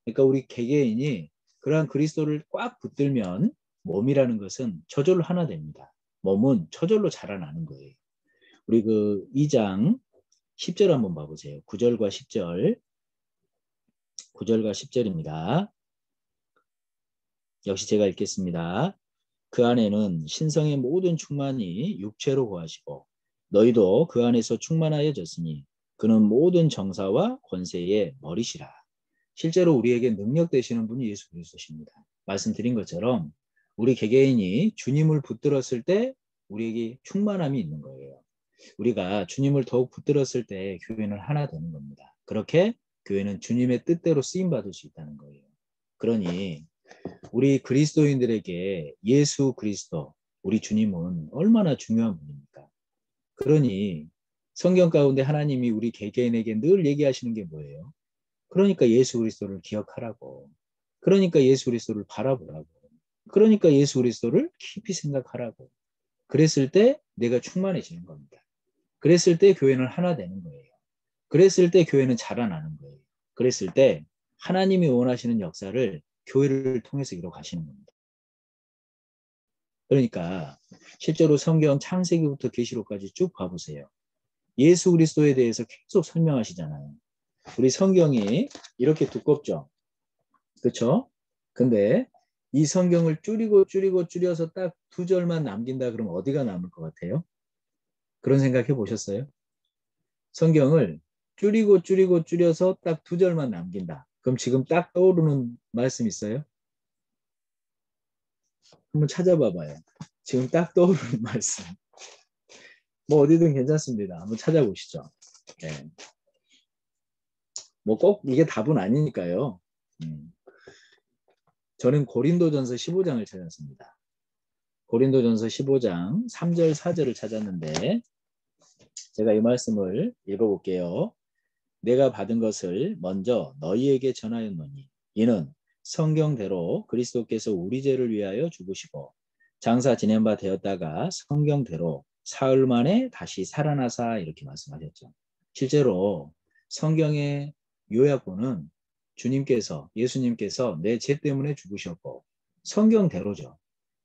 그러니까 우리 개개인이 그러한 그리스도를 꽉 붙들면 몸이라는 것은 저절로 하나 됩니다. 몸은 저절로 자라나는 거예요. 우리 그 2장 10절 한번 봐보세요. 9절과 10절 9절과 10절입니다. 역시 제가 읽겠습니다. 그 안에는 신성의 모든 충만이 육체로 거하시고 너희도 그 안에서 충만하여졌으니 그는 모든 정사와 권세의 머리시라. 실제로 우리에게 능력 되시는 분이 예수 그리스도십니다. 말씀드린 것처럼 우리 개개인이 주님을 붙들었을 때 우리에게 충만함이 있는 거예요. 우리가 주님을 더욱 붙들었을 때 교회는 하나 되는 겁니다. 그렇게 교회는 주님의 뜻대로 쓰임받을 수 있다는 거예요. 그러니 우리 그리스도인들에게 예수 그리스도, 우리 주님은 얼마나 중요한 분입니까? 그러니 성경 가운데 하나님이 우리 개개인에게 늘 얘기하시는 게 뭐예요? 그러니까 예수 그리스도를 기억하라고. 그러니까 예수 그리스도를 바라보라고. 그러니까 예수 그리스도를 깊이 생각하라고. 그랬을 때 내가 충만해지는 겁니다. 그랬을 때 교회는 하나 되는 거예요. 그랬을 때 교회는 자라나는 거예요. 그랬을 때 하나님이 원하시는 역사를 교회를 통해서 이루어 가시는 겁니다. 그러니까 실제로 성경 창세기부터 계시록까지 쭉 봐보세요. 예수 그리스도에 대해서 계속 설명하시잖아요. 우리 성경이 이렇게 두껍죠. 그렇죠? 근데 이 성경을 줄여서 딱 2절만 남긴다 그러면 어디가 남을 것 같아요? 그런 생각 해보셨어요? 성경을 줄여서 딱 2절만 남긴다. 그럼 지금 딱 떠오르는 말씀 있어요? 한번 찾아봐 봐요. 지금 딱 떠오르는 말씀. 뭐 어디든 괜찮습니다. 한번 찾아보시죠. 네. 뭐 꼭 이게 답은 아니니까요. 저는 고린도전서 15장을 찾았습니다. 고린도전서 15장 3절 4절을 찾았는데 제가 이 말씀을 읽어볼게요. 내가 받은 것을 먼저 너희에게 전하였노니 이는 성경대로 그리스도께서 우리 죄를 위하여 죽으시고 장사 지낸 바 되었다가 성경대로 사흘 만에 다시 살아나사 이렇게 말씀하셨죠. 실제로 성경의 요약본은 예수님께서 내 죄 때문에 죽으셨고 성경대로죠.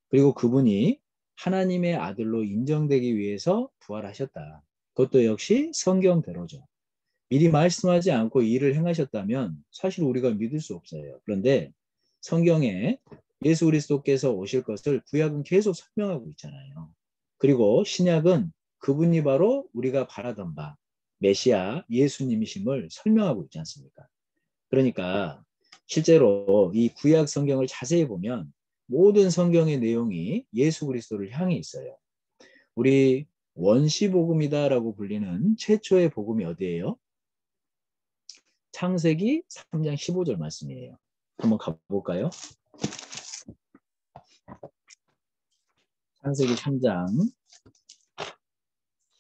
그리고 그분이 하나님의 아들로 인정되기 위해서 부활하셨다. 그것도 역시 성경대로죠. 미리 말씀하지 않고 일을 행하셨다면 사실 우리가 믿을 수 없어요. 그런데 성경에 예수 그리스도께서 오실 것을 구약은 계속 설명하고 있잖아요. 그리고 신약은 그분이 바로 우리가 바라던 바 메시아 예수님이심을 설명하고 있지 않습니까? 그러니까 실제로 이 구약 성경을 자세히 보면 모든 성경의 내용이 예수 그리스도를 향해 있어요. 우리 원시복음이다라고 불리는 최초의 복음이 어디예요? 창세기 3장 15절 말씀이에요. 한번 가볼까요? 창세기 3장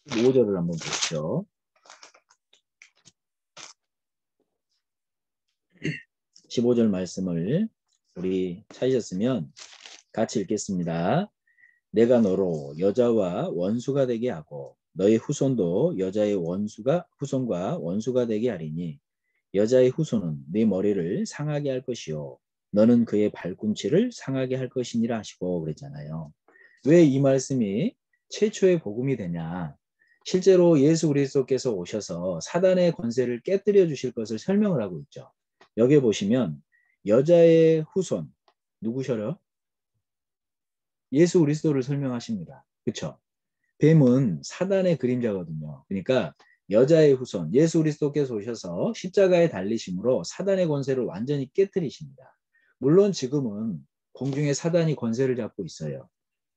15절을 한번 보시죠. 15절 말씀을 우리 찾으셨으면 같이 읽겠습니다. 내가 너로 여자와 원수가 되게 하고 너의 후손도 여자의 후손과 원수가 되게 하리니 여자의 후손은 네 머리를 상하게 할 것이요 너는 그의 발꿈치를 상하게 할 것이니라 하시고 그랬잖아요. 왜 이 말씀이 최초의 복음이 되냐? 실제로 예수 그리스도께서 오셔서 사단의 권세를 깨뜨려 주실 것을 설명을 하고 있죠. 여기 보시면 여자의 후손 누구셔요? 예수 그리스도를 설명하십니다. 그렇죠? 뱀은 사단의 그림자거든요. 그러니까 여자의 후손 예수 그리스도께서 오셔서 십자가에 달리심으로 사단의 권세를 완전히 깨뜨리십니다. 물론 지금은 공중에 사단이 권세를 잡고 있어요.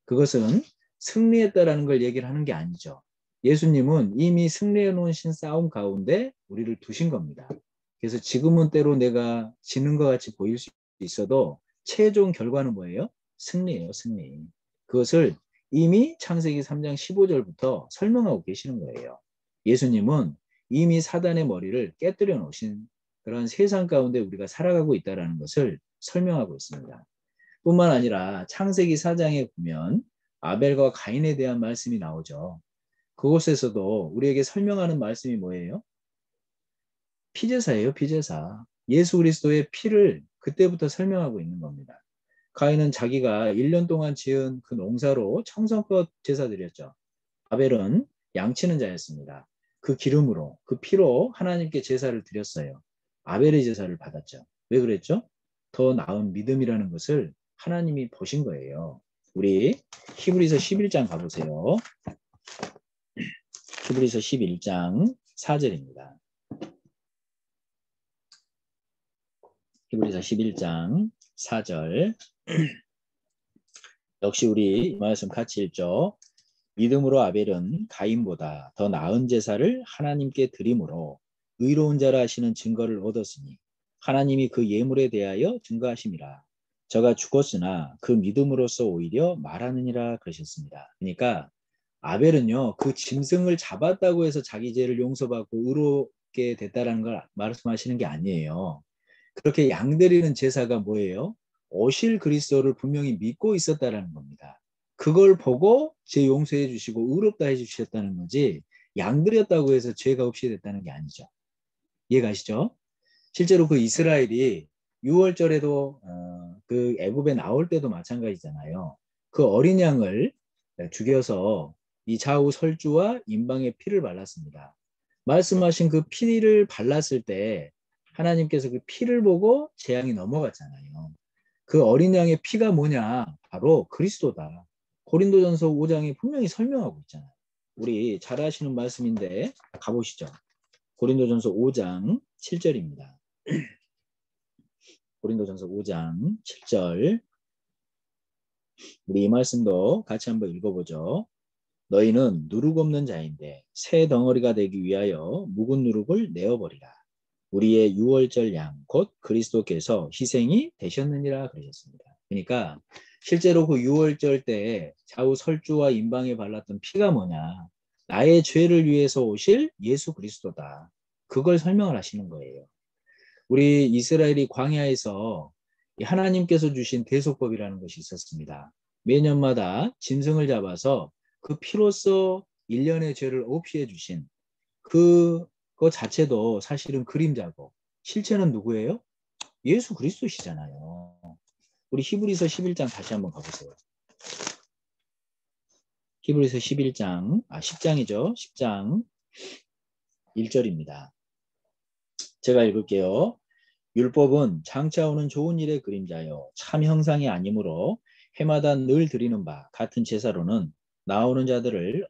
그것은 승리했다라는 걸 얘기를 하는 게 아니죠. 예수님은 이미 승리해 놓으신 싸움 가운데 우리를 두신 겁니다. 그래서 지금은 때로 내가 지는 것 같이 보일 수 있어도 최종 결과는 뭐예요? 승리예요, 승리. 그것을 이미 창세기 3장 15절부터 설명하고 계시는 거예요. 예수님은 이미 사단의 머리를 깨뜨려 놓으신 그런 세상 가운데 우리가 살아가고 있다는 것을 설명하고 있습니다. 뿐만 아니라 창세기 4장에 보면 아벨과 가인에 대한 말씀이 나오죠. 그곳에서도 우리에게 설명하는 말씀이 뭐예요? 피제사예요, 피제사. 예수 그리스도의 피를 그때부터 설명하고 있는 겁니다. 가인은 자기가 1년 동안 지은 그 농사로 청성껏 제사 드렸죠. 아벨은 양치는 자였습니다. 그 기름으로, 그 피로 하나님께 제사를 드렸어요. 아벨의 제사를 받았죠. 왜 그랬죠? 더 나은 믿음이라는 것을 하나님이 보신 거예요. 우리 히브리서 11장 가보세요. 히브리서 11장 4절입니다. 히브리서 11장 4절 역시 우리 말씀 같이 읽죠. 믿음으로 아벨은 가인보다 더 나은 제사를 하나님께 드림으로 의로운 자라 하시는 증거를 얻었으니 하나님이 그 예물에 대하여 증거하심이라. 저가 죽었으나 그 믿음으로써 오히려 말하느니라 그러셨습니다. 그러니까 아벨은요 그 짐승을 잡았다고 해서 자기 죄를 용서받고 의롭게 됐다라는 걸 말씀하시는 게 아니에요. 그렇게 양드리는 제사가 뭐예요? 오실 그리스도를 분명히 믿고 있었다라는 겁니다. 그걸 보고 죄 용서해 주시고 의롭다 해 주셨다는 거지 양드렸다고 해서 죄가 없이 됐다는 게 아니죠. 이해가시죠? 실제로 그 이스라엘이 6월절에도 그 애굽에 나올 때도 마찬가지잖아요. 그 어린 양을 죽여서 이 좌우 설주와 임방에 피를 발랐습니다. 말씀하신 그 피를 발랐을 때 하나님께서 그 피를 보고 재앙이 넘어갔잖아요. 그 어린 양의 피가 뭐냐? 바로 그리스도다. 고린도전서 5장이 분명히 설명하고 있잖아요. 우리 잘 아시는 말씀인데 가보시죠. 고린도전서 5장 7절입니다. 고린도전서 5장 7절. 우리 이 말씀도 같이 한번 읽어보죠. 너희는 누룩 없는 자인데 새 덩어리가 되기 위하여 묵은 누룩을 내어버리라. 우리의 유월절 양 곧 그리스도께서 희생이 되셨느니라 그러셨습니다. 그러니까 실제로 그 유월절 때 좌우 설주와 임방에 발랐던 피가 뭐냐? 나의 죄를 위해서 오실 예수 그리스도다. 그걸 설명을 하시는 거예요. 우리 이스라엘이 광야에서 하나님께서 주신 대속법이라는 것이 있었습니다. 매년마다 짐승을 잡아서 그 피로써 1년의 죄를 없이 해주신 그거 자체도 사실은 그림자고 실체는 누구예요? 예수 그리스도시잖아요. 우리 히브리서 11장 다시 한번 가보세요. 히브리서 10장이죠. 10장 1절입니다. 제가 읽을게요. 율법은 장차 오는 좋은 일의 그림자요 참 형상이 아니므로 해마다 늘 드리는 바 같은 제사로는 나오는 자들을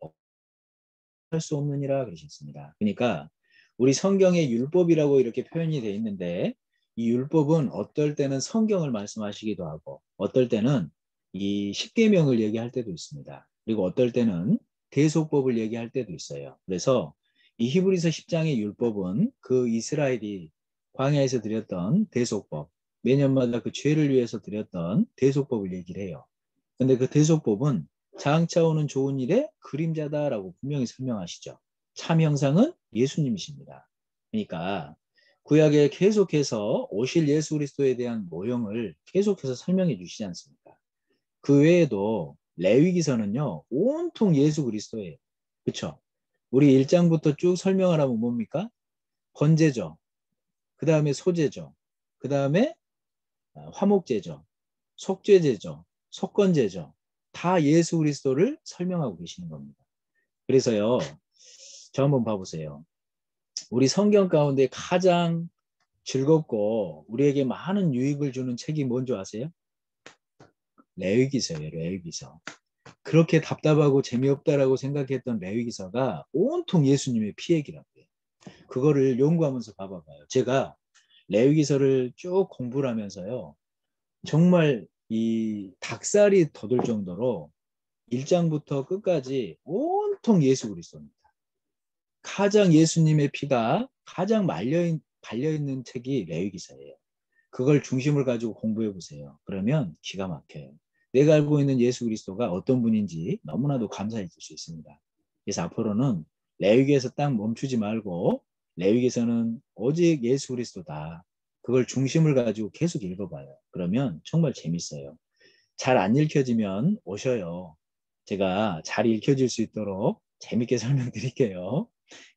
할 수 없느니라 그러셨습니다. 그러니까 우리 성경에 율법이라고 이렇게 표현이 되어 있는데 이 율법은 어떨 때는 성경을 말씀하시기도 하고 어떨 때는 이 십계명을 얘기할 때도 있습니다. 그리고 어떨 때는 대속법을 얘기할 때도 있어요. 그래서 이 히브리서 10장의 율법은 그 이스라엘이 광야에서 드렸던 대속법, 매년마다 그 죄를 위해서 드렸던 대속법을 얘기를 해요. 근데 그 대속법은 장차 오는 좋은 일의 그림자다라고 분명히 설명하시죠. 참 형상은 예수님이십니다. 그러니까 구약에 계속해서 오실 예수 그리스도에 대한 모형을 계속해서 설명해 주시지 않습니까? 그 외에도 레위기서는요. 온통 예수 그리스도예요. 그렇죠? 우리 1장부터 쭉 설명을 하면 뭡니까? 번제죠. 그 다음에 소제죠. 그 다음에 화목제죠. 속죄제죠. 속건제죠. 다 예수 그리스도를 설명하고 계시는 겁니다. 그래서요. 저 한번 봐보세요. 우리 성경 가운데 가장 즐겁고 우리에게 많은 유익을 주는 책이 뭔지 아세요? 레위기서예요. 레위기서. 그렇게 답답하고 재미없다라고 생각했던 레위기서가 온통 예수님의 피 얘기라고 해요. 그거를 연구하면서 봐봐요. 제가 레위기서를 쭉 공부를 하면서요. 정말 이 닭살이 돋을 정도로 1장부터 끝까지 온통 예수 그리스도입니다. 가장 예수님의 피가 가장 발려있는 책이 레위기서예요. 그걸 중심을 가지고 공부해 보세요. 그러면 기가 막혀요. 내가 알고 있는 예수 그리스도가 어떤 분인지 너무나도 감사해질 수 있습니다. 그래서 앞으로는 레위기에서 딱 멈추지 말고 레위기에서는 오직 예수 그리스도다. 그걸 중심을 가지고 계속 읽어봐요. 그러면 정말 재밌어요. 잘 안 읽혀지면 오셔요. 제가 잘 읽혀질 수 있도록 재밌게 설명드릴게요.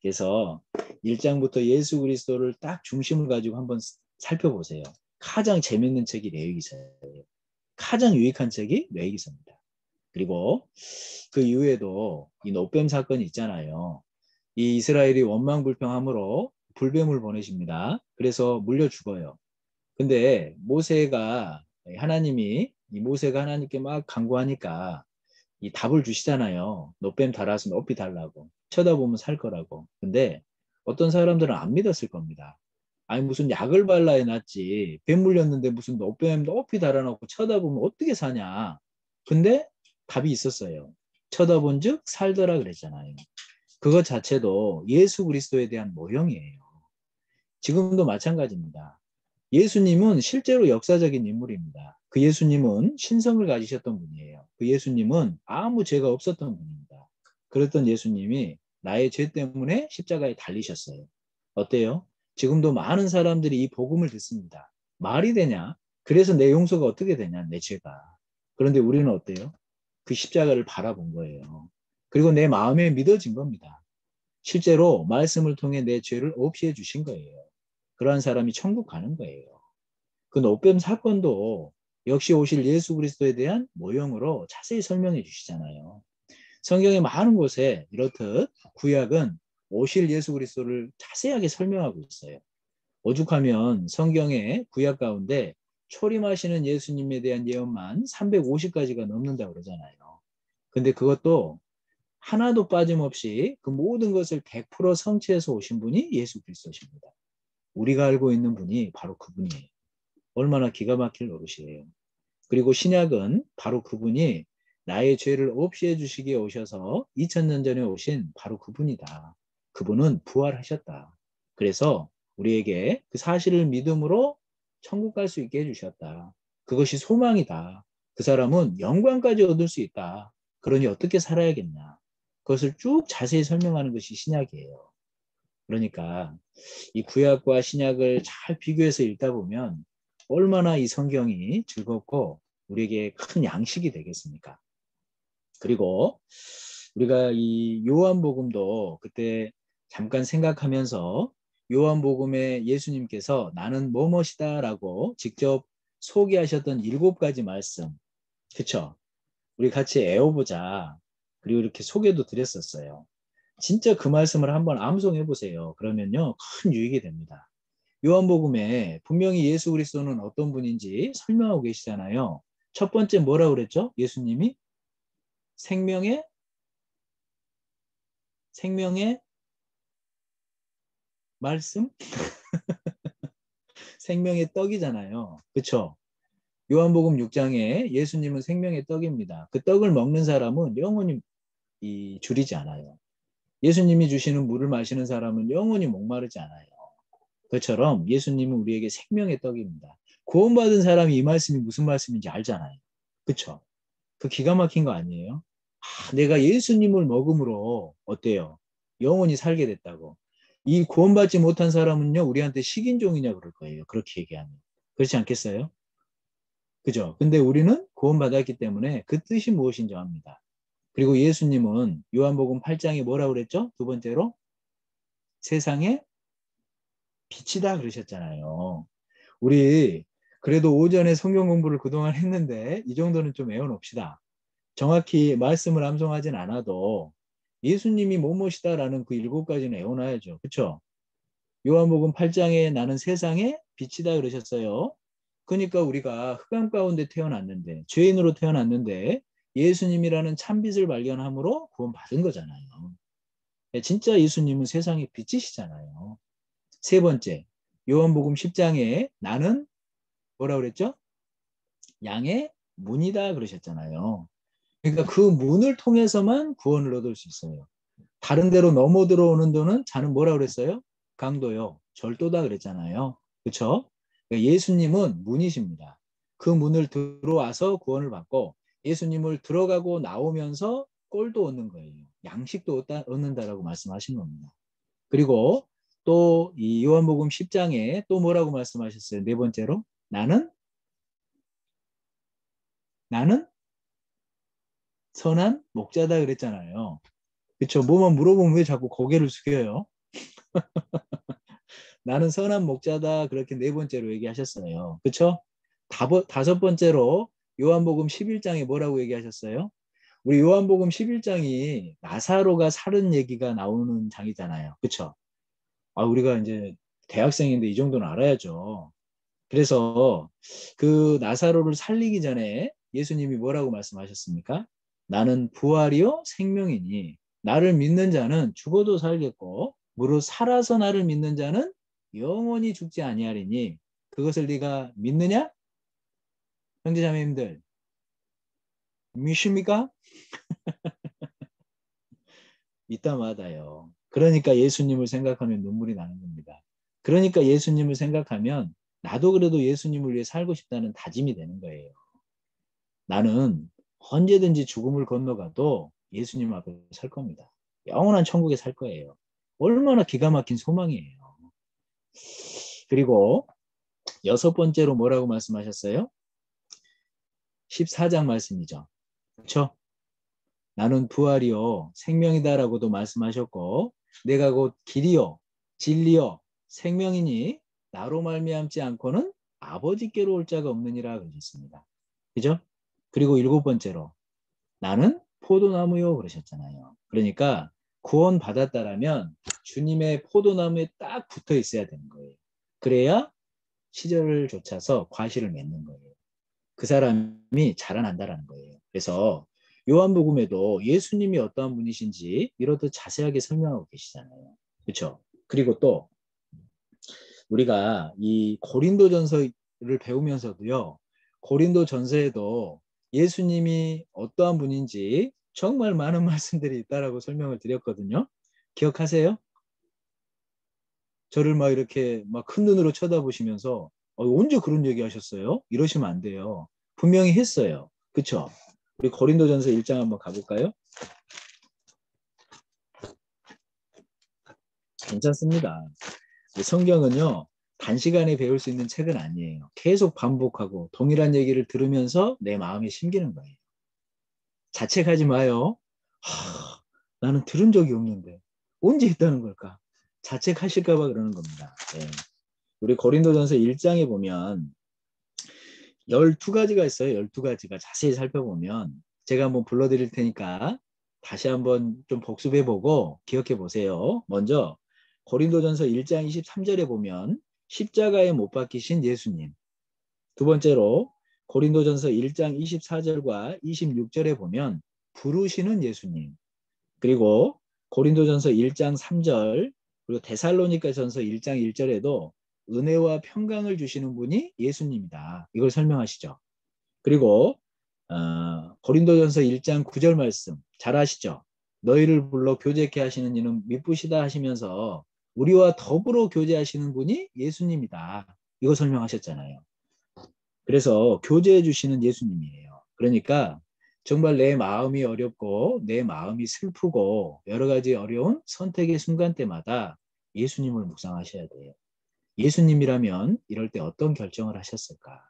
그래서 1장부터 예수 그리스도를 딱 중심을 가지고 한번 살펴보세요. 가장 재밌는 책이 레위기서예요. 가장 유익한 책이 레위기서입니다. 그리고 그 이후에도 이 노뱀 사건이 있잖아요. 이 이스라엘이 원망불평함으로 불뱀을 보내십니다. 그래서 물려 죽어요. 근데 모세가 하나님께 막 간구하니까 이 답을 주시잖아요. 노뱀 달아서 높이 달라고. 쳐다보면 살 거라고. 근데 어떤 사람들은 안 믿었을 겁니다. 아니 무슨 약을 발라야 낫지. 뱀 물렸는데 무슨 노뱀 높이 달아놓고 쳐다보면 어떻게 사냐. 근데 답이 있었어요. 쳐다본 즉 살더라 그랬잖아요. 그것 자체도 예수 그리스도에 대한 모형이에요. 지금도 마찬가지입니다. 예수님은 실제로 역사적인 인물입니다. 그 예수님은 신성을 가지셨던 분이에요. 그 예수님은 아무 죄가 없었던 분입니다. 그랬던 예수님이 나의 죄 때문에 십자가에 달리셨어요. 어때요? 지금도 많은 사람들이 이 복음을 듣습니다. 말이 되냐? 그래서 내 용서가 어떻게 되냐? 내 죄가. 그런데 우리는 어때요? 그 십자가를 바라본 거예요. 그리고 내 마음에 믿어진 겁니다. 실제로 말씀을 통해 내 죄를 없이 해주신 거예요. 그러한 사람이 천국 가는 거예요. 그 노뱀 사건도 역시 오실 예수 그리스도에 대한 모형으로 자세히 설명해 주시잖아요. 성경의 많은 곳에 이렇듯 구약은 오실 예수 그리스도를 자세하게 설명하고 있어요. 오죽하면 성경의 구약 가운데 초림하시는 예수님에 대한 예언만 350가지가 넘는다고 그러잖아요. 근데 그것도 하나도 빠짐없이 그 모든 것을 100% 성취해서 오신 분이 예수 그리스도십니다. 우리가 알고 있는 분이 바로 그분이에요. 얼마나 기가 막힐 노릇이에요. 그리고 신약은 바로 그분이 나의 죄를 없이 해주시기에 오셔서 2000년 전에 오신 바로 그분이다. 그분은 부활하셨다. 그래서 우리에게 그 사실을 믿음으로 천국 갈 수 있게 해주셨다. 그것이 소망이다. 그 사람은 영광까지 얻을 수 있다. 그러니 어떻게 살아야겠냐. 그것을 쭉 자세히 설명하는 것이 신약이에요. 그러니까 이 구약과 신약을 잘 비교해서 읽다 보면 얼마나 이 성경이 즐겁고 우리에게 큰 양식이 되겠습니까? 그리고 우리가 이 요한복음도 그때 잠깐 생각하면서 요한복음에 예수님께서 나는 뭐뭇이다라고 직접 소개하셨던 7가지 말씀, 그쵸? 우리 같이 애워보자. 그리고 이렇게 소개도 드렸었어요. 진짜 그 말씀을 한번 암송해 보세요. 그러면요, 큰 유익이 됩니다. 요한복음에 분명히 예수 그리스도는 어떤 분인지 설명하고 계시잖아요. 첫 번째 뭐라고 그랬죠? 예수님이 생명의 말씀? 생명의 떡이잖아요. 그렇죠? 요한복음 6장에 예수님은 생명의 떡입니다. 그 떡을 먹는 사람은 영원히 줄이지 않아요. 예수님이 주시는 물을 마시는 사람은 영원히 목마르지 않아요. 그처럼 예수님은 우리에게 생명의 떡입니다. 구원받은 사람이 이 말씀이 무슨 말씀인지 알잖아요. 그렇죠? 그 기가 막힌 거 아니에요? 내가 예수님을 먹음으로 어때요? 영원히 살게 됐다고. 이 구원받지 못한 사람은요, 우리한테 식인종이냐 그럴 거예요. 그렇게 얘기하면. 그렇지 않겠어요? 그죠? 근데 우리는 구원받았기 때문에 그 뜻이 무엇인지 압니다. 그리고 예수님은 요한복음 8장에 뭐라고 그랬죠? 두 번째로 세상의 빛이다 그러셨잖아요. 우리 그래도 오전에 성경 공부를 그동안 했는데 이 정도는 좀 외워놓읍시다. 정확히 말씀을 암송하진 않아도 예수님이 뭐뭇이다라는 그 7가지는 외워놔야죠. 그렇죠? 요한복음 8장에 나는 세상의 빛이다 그러셨어요. 그러니까 우리가 흑암 가운데 태어났는데 죄인으로 태어났는데 예수님이라는 참빛을 발견함으로 구원받은 거잖아요. 진짜 예수님은 세상의 빛이시잖아요. 세 번째, 요한복음 10장에 나는 뭐라 그랬죠? 양의 문이다 그러셨잖아요. 그러니까 그 문을 통해서만 구원을 얻을 수 있어요. 다른 데로 넘어 들어오는 도는 자는 뭐라 그랬어요? 강도요. 절도다 그랬잖아요. 그렇죠? 그러니까 예수님은 문이십니다. 그 문을 들어와서 구원을 받고 예수님을 들어가고 나오면서 꼴도 얻는 거예요. 양식도 얻는다라고 말씀하신 겁니다. 그리고 또 이 요한복음 10장에 또 뭐라고 말씀하셨어요? 네 번째로 나는 선한 목자다 그랬잖아요. 그렇죠? 뭐만 물어보면 왜 자꾸 고개를 숙여요? 나는 선한 목자다 그렇게 네 번째로 얘기하셨어요. 그렇죠? 다섯 번째로 요한복음 11장에 뭐라고 얘기하셨어요? 우리 요한복음 11장이 나사로가 살은 얘기가 나오는 장이잖아요. 그렇죠? 우리가 이제 대학생인데 이 정도는 알아야죠. 그래서 그 나사로를 살리기 전에 예수님이 뭐라고 말씀하셨습니까? 나는 부활이요 생명이니 나를 믿는 자는 죽어도 살겠고 무릇 살아서 나를 믿는 자는 영원히 죽지 아니하리니 그것을 네가 믿느냐? 형제자매님들 믿습니까? 믿다 마다요. 그러니까 예수님을 생각하면 눈물이 나는 겁니다. 그러니까 예수님을 생각하면 나도 그래도 예수님을 위해 살고 싶다는 다짐이 되는 거예요. 나는 언제든지 죽음을 건너가도 예수님 앞에 설 겁니다. 영원한 천국에 살 거예요. 얼마나 기가 막힌 소망이에요. 그리고 여섯 번째로 뭐라고 말씀하셨어요? 14장 말씀이죠. 그렇죠? 나는 부활이요 생명이다라고도 말씀하셨고 내가 곧 길이요 진리요 생명이니 나로 말미암지 않고는 아버지께로 올 자가 없느니라 그러셨습니다. 그죠? 그리고 일곱 번째로 나는 포도나무요 그러셨잖아요. 그러니까 구원 받았다라면 주님의 포도나무에 딱 붙어 있어야 되는 거예요. 그래야 시절을 좇아서 과실을 맺는 거예요. 그 사람이 자라난다라는 거예요. 그래서 요한복음에도 예수님이 어떠한 분이신지 이렇듯 자세하게 설명하고 계시잖아요. 그렇죠? 그리고 또 우리가 이 고린도전서 배우면서도요. 고린도 전서에도 예수님이 어떠한 분인지 정말 많은 말씀들이 있다라고 설명을 드렸거든요. 기억하세요? 저를 막 이렇게 막 큰 눈으로 쳐다보시면서 언제 그런 얘기 하셨어요? 이러시면 안 돼요. 분명히 했어요. 그쵸? 우리 고린도전서 1장 한번 가볼까요? 괜찮습니다. 성경은요. 단시간에 배울 수 있는 책은 아니에요. 계속 반복하고 동일한 얘기를 들으면서 내 마음에 심기는 거예요. 자책하지 마요. 나는 들은 적이 없는데 언제 했다는 걸까? 자책하실까 봐 그러는 겁니다. 네. 우리 고린도전서 1장에 보면 12가지가 있어요. 12가지가 자세히 살펴보면 제가 한번 불러드릴 테니까 다시 한번 좀 복습해보고 기억해 보세요. 먼저 고린도전서 1장 23절에 보면 십자가에 못 박히신 예수님. 두 번째로 고린도전서 1장 24절과 26절에 보면 부르시는 예수님. 그리고 고린도전서 1장 3절 그리고 데살로니가전서 1장 1절에도 은혜와 평강을 주시는 분이 예수님이다. 이걸 설명하시죠. 그리고 고린도전서 1장 9절 말씀 잘 아시죠? 너희를 불러 교제케 하시는 이는 미쁘시다 하시면서 우리와 더불어 교제하시는 분이 예수님이다. 이거 설명하셨잖아요. 그래서 교제해 주시는 예수님이에요. 그러니까 정말 내 마음이 어렵고 내 마음이 슬프고 여러 가지 어려운 선택의 순간 때마다 예수님을 묵상하셔야 돼요. 예수님이라면 이럴 때 어떤 결정을 하셨을까?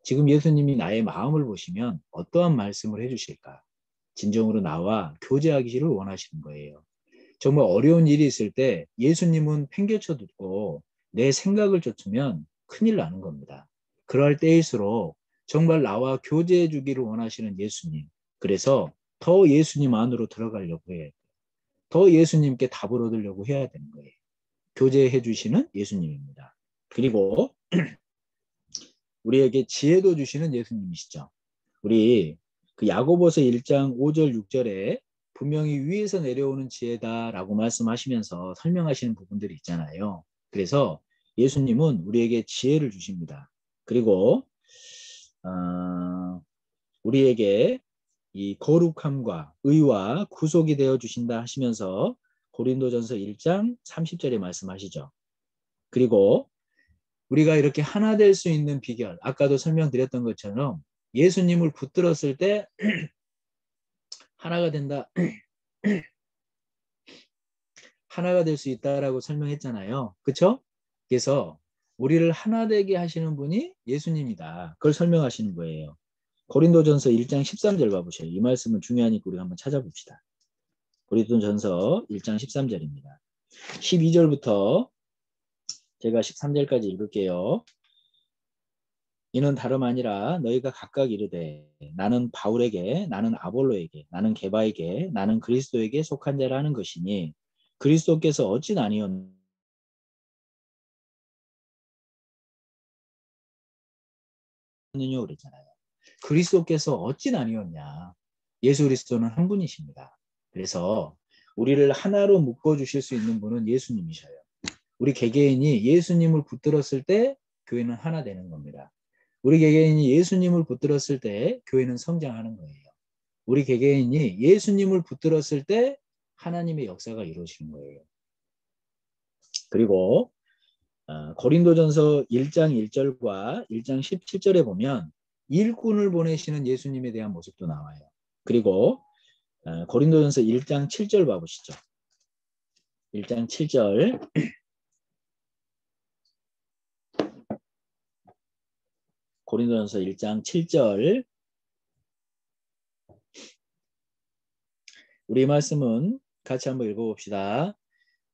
지금 예수님이 나의 마음을 보시면 어떠한 말씀을 해주실까? 진정으로 나와 교제하기를 원하시는 거예요. 정말 어려운 일이 있을 때 예수님은 팽개쳐 듣고 내 생각을 쫓으면 큰일 나는 겁니다. 그럴 때일수록 정말 나와 교제해 주기를 원하시는 예수님. 그래서 더 예수님 안으로 들어가려고 해야 돼요. 더 예수님께 답을 얻으려고 해야 되는 거예요. 교제해 주시는 예수님입니다. 그리고 우리에게 지혜도 주시는 예수님이시죠. 우리 그 야고보서 1장 5절 6절에 분명히 위에서 내려오는 지혜다라고 말씀하시면서 설명하시는 부분들이 있잖아요. 그래서 예수님은 우리에게 지혜를 주십니다. 그리고 우리에게 이 거룩함과 의와 구속이 되어 주신다 하시면서 고린도전서 1장 30절에 말씀하시죠. 그리고 우리가 이렇게 하나 될 수 있는 비결, 아까도 설명드렸던 것처럼 예수님을 붙들었을 때 하나가 된다. 하나가 될 수 있다라고 설명했잖아요. 그렇죠? 그래서 우리를 하나 되게 하시는 분이 예수님이다. 그걸 설명하시는 거예요. 고린도전서 1장 13절 봐보세요. 이 말씀은 중요하니까 우리가 한번 찾아봅시다. 고린도전서 1장 13절입니다. 12절부터 제가 13절까지 읽을게요. 이는 다름 아니라 너희가 각각 이르되 나는 바울에게 나는 아볼로에게 나는 게바에게 나는 그리스도에게 속한 자라 하는 것이니 그리스도께서 어찌 나뉘었느냐 그랬잖아요. 그리스도께서 어찌 나뉘었냐. 예수 그리스도는 한 분이십니다. 그래서 우리를 하나로 묶어주실 수 있는 분은 예수님이셔요. 우리 개개인이 예수님을 붙들었을 때 교회는 하나 되는 겁니다. 우리 개개인이 예수님을 붙들었을 때 교회는 성장하는 거예요. 우리 개개인이 예수님을 붙들었을 때 하나님의 역사가 이루어지는 거예요. 그리고 고린도전서 1장 1절과 1장 17절에 보면 일꾼을 보내시는 예수님에 대한 모습도 나와요. 그리고 고린도전서 1장 7절 봐보시죠. 1장 7절 고린도전서 1장 7절 우리 말씀은 같이 한번 읽어봅시다.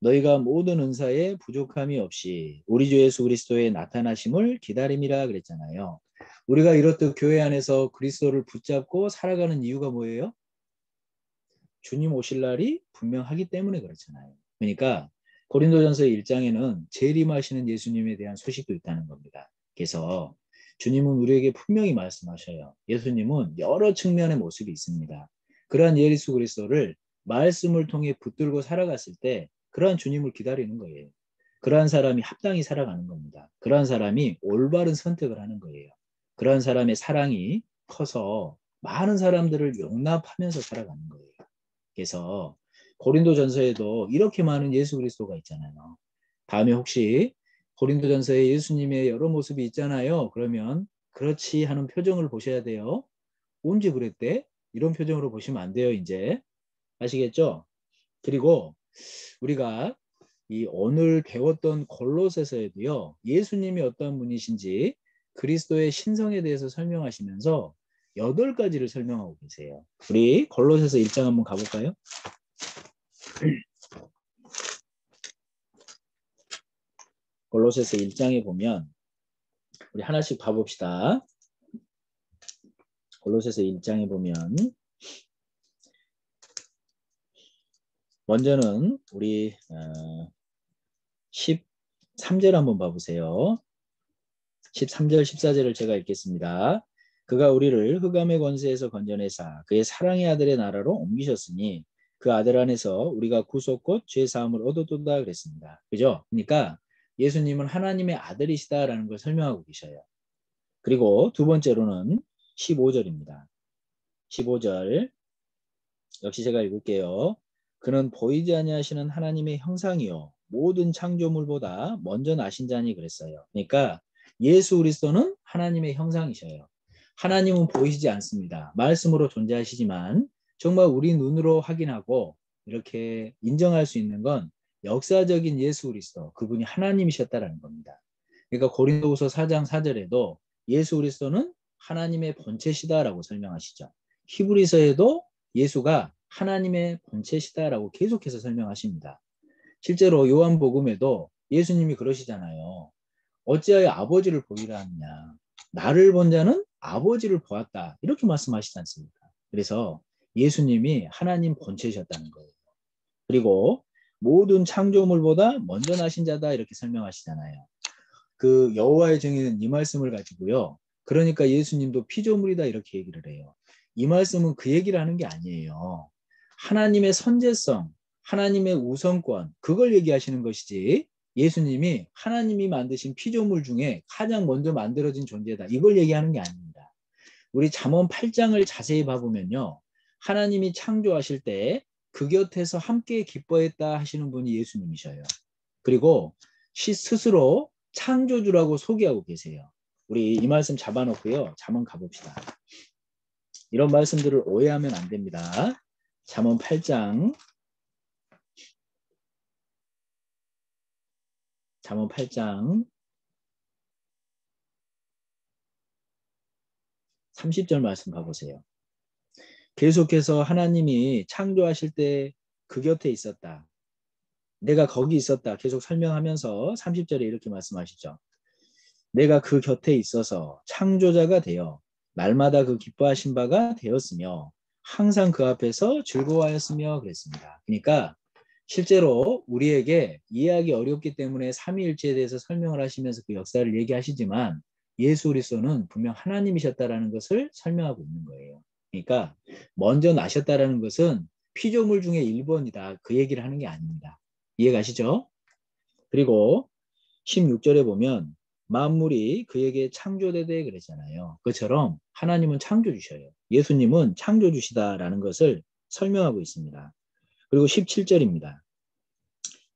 너희가 모든 은사에 부족함이 없이 우리 주 예수 그리스도의 나타나심을 기다림이라 그랬잖아요. 우리가 이렇듯 교회 안에서 그리스도를 붙잡고 살아가는 이유가 뭐예요? 주님 오실 날이 분명하기 때문에 그렇잖아요. 그러니까 고린도전서 1장에는 재림하시는 예수님에 대한 소식도 있다는 겁니다. 그래서 주님은 우리에게 분명히 말씀하셔요. 예수님은 여러 측면의 모습이 있습니다. 그러한 예수 그리스도를 말씀을 통해 붙들고 살아갔을 때 그러한 주님을 기다리는 거예요. 그러한 사람이 합당히 살아가는 겁니다. 그러한 사람이 올바른 선택을 하는 거예요. 그러한 사람의 사랑이 커서 많은 사람들을 용납하면서 살아가는 거예요. 그래서 고린도전서에도 이렇게 많은 예수 그리스도가 있잖아요. 다음에 혹시 고린도전서에 예수님의 여러 모습이 있잖아요. 그러면 그렇지 하는 표정을 보셔야 돼요. 언제 그랬대? 이런 표정으로 보시면 안 돼요. 이제 아시겠죠? 그리고 우리가 이 오늘 배웠던 골로새서에도요. 예수님이 어떤 분이신지 그리스도의 신성에 대해서 설명하시면서 8가지를 설명하고 계세요. 우리 골로새서 1장 한번 가볼까요? 골로새서 1장에 보면 우리 하나씩 봐봅시다. 골로새서 1장에 보면 먼저는 우리 13절 한번 봐보세요. 13절 14절을 제가 읽겠습니다. 그가 우리를 흑암의 권세에서 건져내사 그의 사랑의 아들의 나라로 옮기셨으니 그 아들 안에서 우리가 구속 곧 죄 사함을 얻었도다 그랬습니다. 그죠? 그러니까 예수님은 하나님의 아들이시다라는 걸 설명하고 계셔요. 그리고 두 번째로는 15절입니다. 15절 역시 제가 읽을게요. 그는 보이지 아니하시는 하나님의 형상이요 모든 창조물보다 먼저 나신 자니 그랬어요. 그러니까 예수 그리스도는 하나님의 형상이셔요. 하나님은 보이시지 않습니다. 말씀으로 존재하시지만 정말 우리 눈으로 확인하고 이렇게 인정할 수 있는 건 역사적인 예수 그리스도, 그분이 하나님이셨다라는 겁니다. 그러니까 고린도후서 4장 4절에도 예수 그리스도는 하나님의 본체시다라고 설명하시죠. 히브리서에도 예수가 하나님의 본체시다라고 계속해서 설명하십니다. 실제로 요한복음에도 예수님이 그러시잖아요. 어찌하여 아버지를 보이라 하느냐. 나를 본 자는 아버지를 보았다. 이렇게 말씀하시지 않습니까? 그래서 예수님이 하나님 본체셨다는 거예요. 그리고 모든 창조물보다 먼저 나신 자다 이렇게 설명하시잖아요. 그 여호와의 정의는 이 말씀을 가지고요. 그러니까 예수님도 피조물이다 이렇게 얘기를 해요. 이 말씀은 그 얘기를 하는 게 아니에요. 하나님의 선제성, 하나님의 우선권, 그걸 얘기하시는 것이지 예수님이 하나님이 만드신 피조물 중에 가장 먼저 만들어진 존재다. 이걸 얘기하는 게 아닙니다. 우리 잠언 8장을 자세히 봐보면요. 하나님이 창조하실 때 그 곁에서 함께 기뻐했다 하시는 분이 예수님이셔요. 그리고 스스로 창조주라고 소개하고 계세요. 우리 이 말씀 잡아놓고요. 잠언 가봅시다. 이런 말씀들을 오해하면 안 됩니다. 잠언 8장 잠언 8장 30절 말씀 봐보세요. 계속해서 하나님이 창조하실 때 그 곁에 있었다. 내가 거기 있었다. 계속 설명하면서 30절에 이렇게 말씀하시죠. 내가 그 곁에 있어서 창조자가 되어 날마다 그 기뻐하신 바가 되었으며 항상 그 앞에서 즐거워하였으며 그랬습니다. 그러니까 실제로 우리에게 이해하기 어렵기 때문에 삼위일체에 대해서 설명을 하시면서 그 역사를 얘기하시지만 예수 그리스도는 분명 하나님이셨다라는 것을 설명하고 있는 거예요. 그러니까 먼저 나셨다라는 것은 피조물 중에 1번이다. 그 얘기를 하는 게 아닙니다. 이해가시죠? 그리고 16절에 보면 만물이 그에게 창조되되 그랬잖아요. 그처럼 하나님은 창조주셔요. 예수님은 창조주시다라는 것을 설명하고 있습니다. 그리고 17절입니다.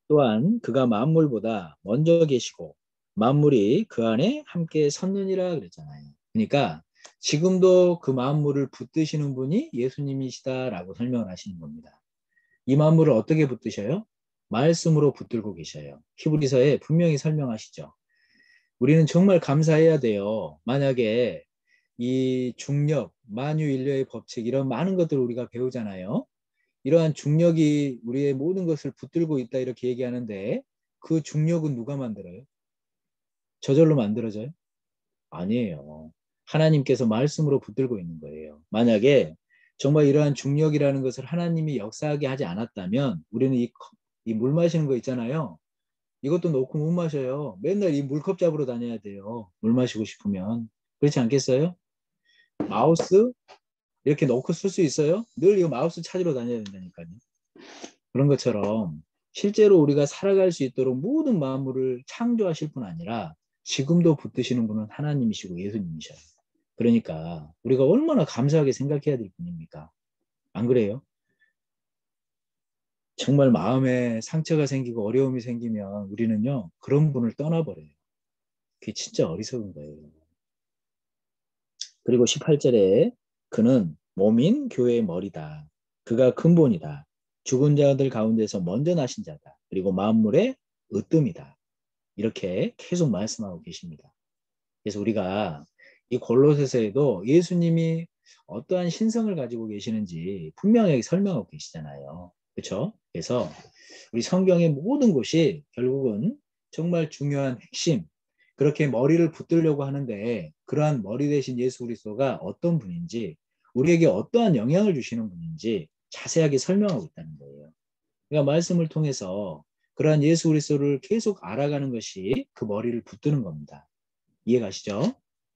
또한 그가 만물보다 먼저 계시고 만물이 그 안에 함께 섰느니라 그랬잖아요. 그러니까 지금도 그 만물을 붙드시는 분이 예수님이시다라고 설명을 하시는 겁니다. 이 만물을 어떻게 붙드셔요? 말씀으로 붙들고 계셔요. 히브리서에 분명히 설명하시죠. 우리는 정말 감사해야 돼요. 만약에 이 중력, 만유인류의 법칙 이런 많은 것들을 우리가 배우잖아요. 이러한 중력이 우리의 모든 것을 붙들고 있다 이렇게 얘기하는데 그 중력은 누가 만들어요? 저절로 만들어져요? 아니에요. 하나님께서 말씀으로 붙들고 있는 거예요. 만약에 정말 이러한 중력이라는 것을 하나님이 역사하게 하지 않았다면 우리는 이 물 마시는 거 있잖아요. 이것도 놓고 못 마셔요. 맨날 이 물컵 잡으러 다녀야 돼요. 물 마시고 싶으면. 그렇지 않겠어요? 마우스 이렇게 놓고 쓸 수 있어요? 늘 이거 마우스 찾으러 다녀야 된다니까요. 그런 것처럼 실제로 우리가 살아갈 수 있도록 모든 만물을 창조하실 뿐 아니라 지금도 붙드시는 분은 하나님이시고 예수님이셔요. 그러니까 우리가 얼마나 감사하게 생각해야 될 분입니까? 안 그래요? 정말 마음에 상처가 생기고 어려움이 생기면 우리는요, 그런 분을 떠나버려요. 그게 진짜 어리석은 거예요. 그리고 18절에 그는 몸인 교회의 머리다. 그가 근본이다. 죽은 자들 가운데서 먼저 나신 자다. 그리고 만물의 으뜸이다. 이렇게 계속 말씀하고 계십니다. 그래서 우리가 이 골로새서에도 예수님이 어떠한 신성을 가지고 계시는지 분명하게 설명하고 계시잖아요. 그렇죠? 그래서 우리 성경의 모든 곳이 결국은 정말 중요한 핵심, 그렇게 머리를 붙들려고 하는데 그러한 머리 대신 예수 그리스도가 어떤 분인지, 우리에게 어떠한 영향을 주시는 분인지 자세하게 설명하고 있다는 거예요. 그러니까 말씀을 통해서 그러한 예수 그리스도를 계속 알아가는 것이 그 머리를 붙드는 겁니다. 이해가시죠?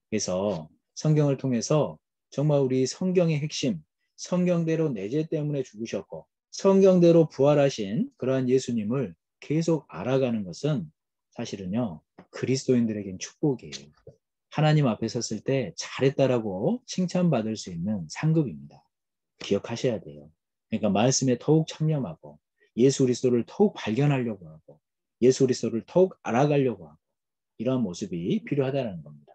그래서 성경을 통해서 정말 우리 성경의 핵심, 성경대로 내 죄 때문에 죽으셨고 성경대로 부활하신 그러한 예수님을 계속 알아가는 것은 사실은요, 그리스도인들에겐 축복이에요. 하나님 앞에 섰을 때 잘했다라고 칭찬받을 수 있는 상급입니다. 기억하셔야 돼요. 그러니까 말씀에 더욱 참여하고 예수 그리스도를 더욱 발견하려고 하고 예수 그리스도를 더욱 알아가려고 하고 이러한 모습이 필요하다는 겁니다.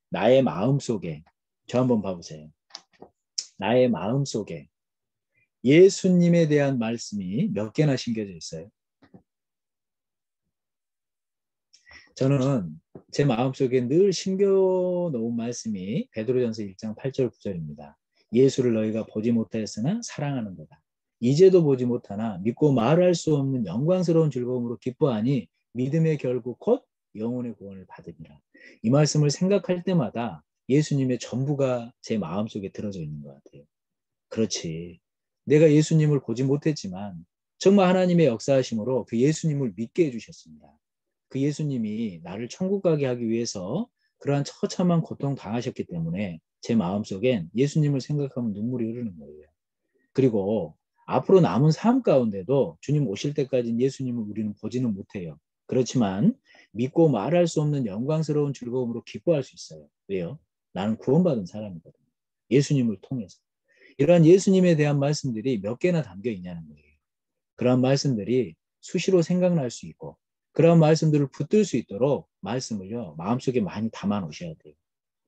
나의 마음 속에, 저 한번 봐보세요. 나의 마음 속에 예수님에 대한 말씀이 몇 개나 심겨져 있어요. 저는 제 마음속에 늘 심겨놓은 말씀이 베드로전서 1장 8절 9절입니다. 예수를 너희가 보지 못하였으나 사랑하는 거다. 이제도 보지 못하나 믿고 말할 수 없는 영광스러운 즐거움으로 기뻐하니 믿음의 결국 곧 영혼의 구원을 받으리라. 이 말씀을 생각할 때마다 예수님의 전부가 제 마음속에 들어져 있는 것 같아요. 그렇지. 내가 예수님을 보지 못했지만 정말 하나님의 역사하심으로 그 예수님을 믿게 해주셨습니다. 그 예수님이 나를 천국 가게 하기 위해서 그러한 처참한 고통 당하셨기 때문에 제 마음속엔 예수님을 생각하면 눈물이 흐르는 거예요. 그리고 앞으로 남은 삶 가운데도 주님 오실 때까지 예수님을 우리는 보지는 못해요. 그렇지만 믿고 말할 수 없는 영광스러운 즐거움으로 기뻐할 수 있어요. 왜요? 나는 구원받은 사람이거든요. 예수님을 통해서. 이러한 예수님에 대한 말씀들이 몇 개나 담겨 있냐는 거예요. 그러한 말씀들이 수시로 생각날 수 있고 그러한 말씀들을 붙들 수 있도록 말씀을요, 마음속에 많이 담아 놓으셔야 돼요.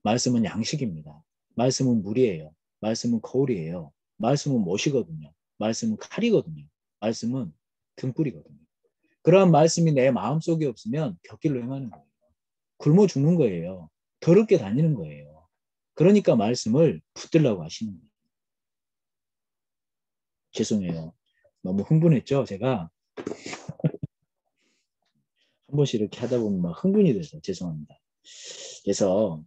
말씀은 양식입니다. 말씀은 물이에요. 말씀은 거울이에요. 말씀은 못이거든요. 말씀은 칼이거든요. 말씀은 등불이거든요. 그러한 말씀이 내 마음속에 없으면 곁길로 행하는 거예요. 굶어 죽는 거예요. 더럽게 다니는 거예요. 그러니까 말씀을 붙들라고 하시는 거예요. 죄송해요. 너무 흥분했죠, 제가. 한 번씩 이렇게 하다 보면 막 흥분이 돼서 죄송합니다. 그래서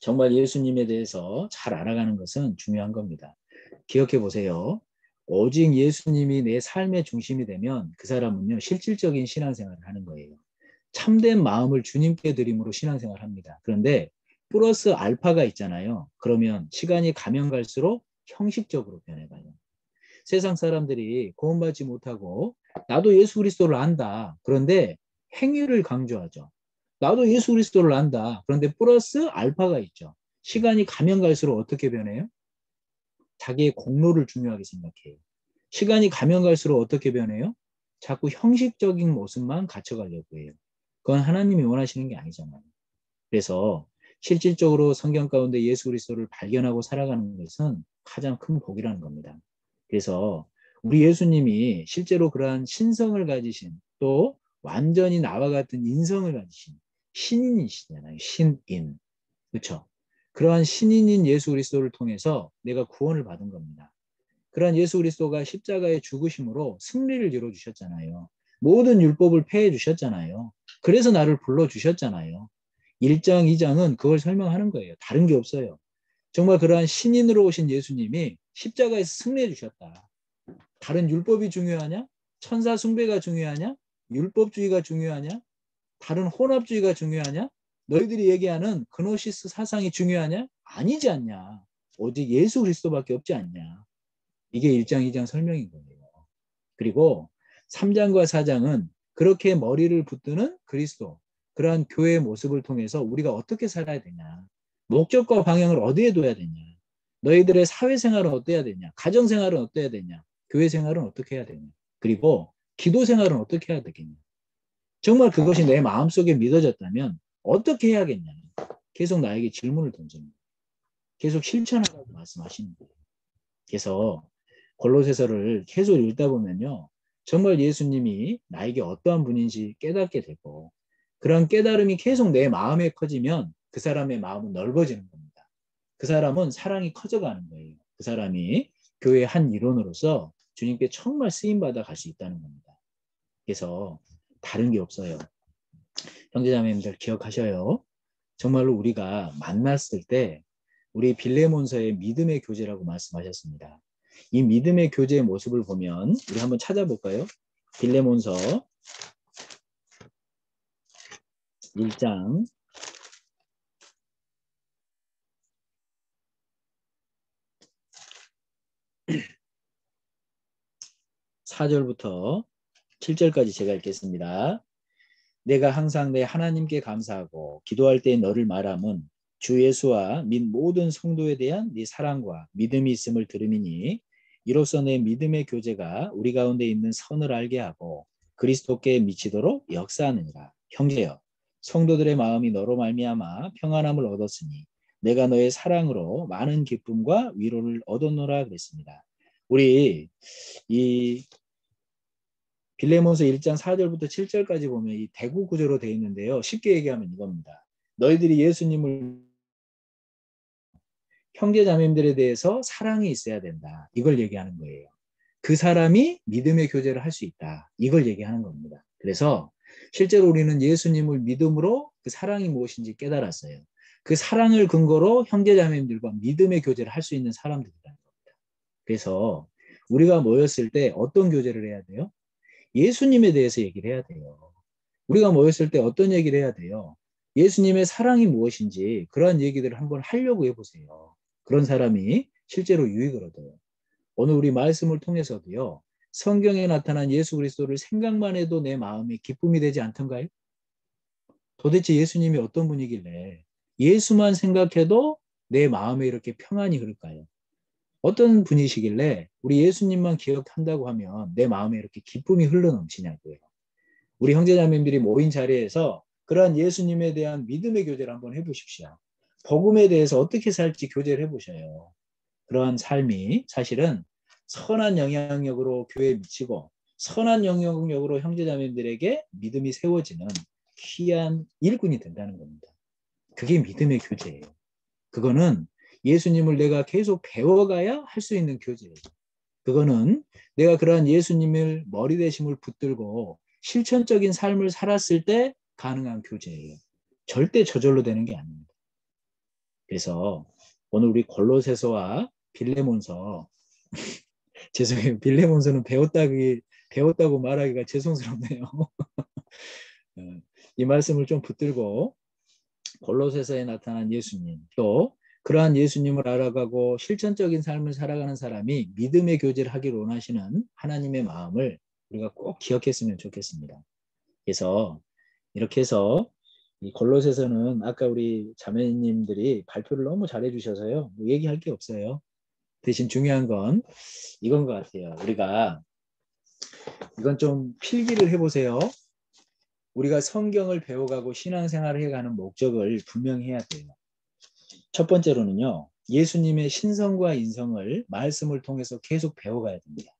정말 예수님에 대해서 잘 알아가는 것은 중요한 겁니다. 기억해 보세요. 오직 예수님이 내 삶의 중심이 되면 그 사람은요, 실질적인 신앙생활을 하는 거예요. 참된 마음을 주님께 드림으로 신앙생활을 합니다. 그런데 플러스 알파가 있잖아요. 그러면 시간이 가면 갈수록 형식적으로 변해가요. 세상 사람들이 구원받지 못하고 나도 예수 그리스도를 안다. 그런데 행위를 강조하죠. 나도 예수 그리스도를 안다. 그런데 플러스 알파가 있죠. 시간이 가면 갈수록 어떻게 변해요? 자기의 공로를 중요하게 생각해요. 시간이 가면 갈수록 어떻게 변해요? 자꾸 형식적인 모습만 갖춰가려고 해요. 그건 하나님이 원하시는 게 아니잖아요. 그래서 실질적으로 성경 가운데 예수 그리스도를 발견하고 살아가는 것은 가장 큰 복이라는 겁니다. 그래서 우리 예수님이 실제로 그러한 신성을 가지신 또 완전히 나와 같은 인성을 가지신 신인이시잖아요. 신인. 그렇죠? 그러한 신인인 예수 그리스도를 통해서 내가 구원을 받은 겁니다. 그러한 예수 그리스도가 십자가의 죽으심으로 승리를 이루어주셨잖아요. 모든 율법을 폐해 주셨잖아요. 그래서 나를 불러주셨잖아요. 1장, 2장은 그걸 설명하는 거예요. 다른 게 없어요. 정말 그러한 신인으로 오신 예수님이 십자가에서 승리해 주셨다. 다른 율법이 중요하냐? 천사 숭배가 중요하냐? 율법주의가 중요하냐? 다른 혼합주의가 중요하냐? 너희들이 얘기하는 그노시스 사상이 중요하냐? 아니지 않냐? 오직 예수 그리스도밖에 없지 않냐? 이게 1장, 2장 설명인 거예요. 그리고 3장과 4장은 그렇게 머리를 붙드는 그리스도, 그러한 교회의 모습을 통해서 우리가 어떻게 살아야 되냐, 목적과 방향을 어디에 둬야 되냐, 너희들의 사회생활은 어때야 되냐, 가정생활은 어때야 되냐, 교회생활은 어떻게 해야 되냐, 그리고 기도생활은 어떻게 해야 되겠냐. 정말 그것이 내 마음속에 믿어졌다면 어떻게 해야겠냐. 계속 나에게 질문을 던집니다. 계속 실천하라고 말씀하시는 거예요. 그래서 골로새서를 계속 읽다 보면요, 정말 예수님이 나에게 어떠한 분인지 깨닫게 되고, 그런 깨달음이 계속 내 마음에 커지면 그 사람의 마음은 넓어지는 겁니다. 그 사람은 사랑이 커져가는 거예요. 그 사람이 교회의 한 일원으로서 주님께 정말 쓰임받아 갈 수 있다는 겁니다. 그래서 다른 게 없어요. 형제자매님들 기억하셔요. 정말로 우리가 만났을 때 우리 빌레몬서의 믿음의 교제라고 말씀하셨습니다. 이 믿음의 교제의 모습을 보면 우리 한번 찾아볼까요? 빌레몬서 1장 4절부터 7절까지 제가 읽겠습니다. 내가 항상 내 하나님께 감사하고 기도할 때 너를 말함은 주 예수와 및 모든 성도에 대한 네 사랑과 믿음이 있음을 들음이니 이로써 내 믿음의 교제가 우리 가운데 있는 선을 알게 하고 그리스도께 미치도록 역사하느니라. 형제여, 성도들의 마음이 너로 말미암아 평안함을 얻었으니 내가 너의 사랑으로 많은 기쁨과 위로를 얻었노라 그랬습니다. 우리 이 빌레몬서 1장 4절부터 7절까지 보면 이 대구 구조로 되어 있는데요. 쉽게 얘기하면 이겁니다. 너희들이 예수님을 형제 자매들에 대해서 사랑이 있어야 된다. 이걸 얘기하는 거예요. 그 사람이 믿음의 교제를 할 수 있다. 이걸 얘기하는 겁니다. 그래서 실제로 우리는 예수님을 믿음으로 그 사랑이 무엇인지 깨달았어요. 그 사랑을 근거로 형제 자매들과 믿음의 교제를 할 수 있는 사람들이라는 겁니다. 그래서 우리가 모였을 때 어떤 교제를 해야 돼요? 예수님에 대해서 얘기를 해야 돼요. 우리가 모였을 때 어떤 얘기를 해야 돼요? 예수님의 사랑이 무엇인지 그러한 얘기들을 한번 하려고 해보세요. 그런 사람이 실제로 유익을 얻어요. 오늘 우리 말씀을 통해서도요, 성경에 나타난 예수 그리스도를 생각만 해도 내 마음에 기쁨이 되지 않던가요? 도대체 예수님이 어떤 분이길래 예수만 생각해도 내 마음에 이렇게 평안이 흐를까요? 어떤 분이시길래 우리 예수님만 기억한다고 하면 내 마음에 이렇게 기쁨이 흘러넘치냐고요. 우리 형제자매들이 모인 자리에서 그러한 예수님에 대한 믿음의 교제를 한번 해보십시오. 복음에 대해서 어떻게 살지 교제를 해보셔요. 그러한 삶이 사실은 선한 영향력으로 교회에 미치고 선한 영향력으로 형제자매들에게 믿음이 세워지는 귀한 일꾼이 된다는 겁니다. 그게 믿음의 교제예요. 그거는 예수님을 내가 계속 배워가야 할 수 있는 교제예요. 그거는 내가 그러한 예수님을 머리 대심을 붙들고 실천적인 삶을 살았을 때 가능한 교제예요. 절대 저절로 되는 게 아닙니다. 그래서 오늘 우리 골로새서와 빌레몬서 죄송해요. 빌레몬서는 배웠다고 말하기가 죄송스럽네요. 이 말씀을 좀 붙들고 골로새서에 나타난 예수님, 또 그러한 예수님을 알아가고 실천적인 삶을 살아가는 사람이 믿음의 교제를 하기를 원하시는 하나님의 마음을 우리가 꼭 기억했으면 좋겠습니다. 그래서 이렇게 해서 이 골로새서는 아까 우리 자매님들이 발표를 너무 잘해 주셔서요. 뭐 얘기할 게 없어요. 대신 중요한 건 이건 것 같아요. 우리가 이건 좀 필기를 해보세요. 우리가 성경을 배워가고 신앙생활을 해가는 목적을 분명히 해야 돼요. 첫 번째로는요, 예수님의 신성과 인성을 말씀을 통해서 계속 배워가야 됩니다.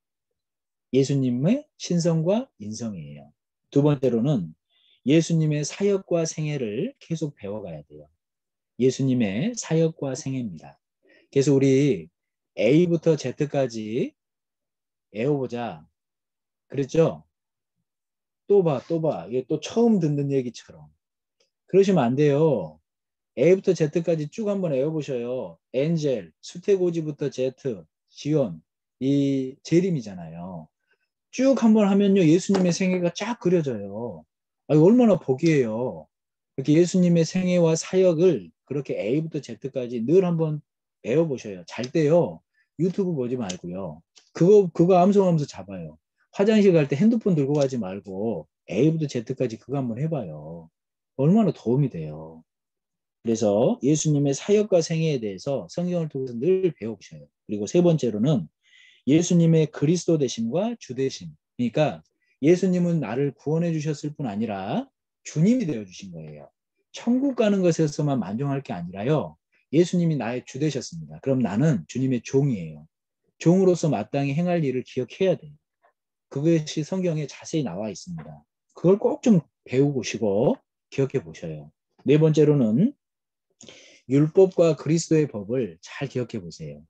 예수님의 신성과 인성이에요. 두 번째로는 예수님의 사역과 생애를 계속 배워가야 돼요. 예수님의 사역과 생애입니다. 그래서 우리 A부터 Z까지 외워보자. 그랬죠? 또 봐. 이게 또 처음 듣는 얘기처럼. 그러시면 안 돼요. A부터 Z까지 쭉 한번 외워보셔요. 엔젤, 수태고지부터 Z, 지온, 이 재림이잖아요. 쭉 한번 하면요. 예수님의 생애가 쫙 그려져요. 얼마나 복이에요. 이렇게 예수님의 생애와 사역을 그렇게 A부터 Z까지 늘 한번 외워보셔요. 잘 때요. 유튜브 보지 말고요. 그거 암송하면서 잡아요. 화장실 갈 때 핸드폰 들고 가지 말고 A부터 Z까지 그거 한번 해봐요. 얼마나 도움이 돼요. 그래서 예수님의 사역과 생애에 대해서 성경을 통해서 늘 배우셔요. 그리고 세 번째로는 예수님의 그리스도 되심과 주 되심. 그러니까 예수님은 나를 구원해 주셨을 뿐 아니라 주님이 되어 주신 거예요. 천국 가는 것에서만 만족할 게 아니라요. 예수님이 나의 주 되셨습니다. 그럼 나는 주님의 종이에요. 종으로서 마땅히 행할 일을 기억해야 돼요. 그것이 성경에 자세히 나와 있습니다. 그걸 꼭 좀 배우시고 기억해 보셔요. 네 번째로는 율법과 그리스도의 법을 잘 기억해 보세요.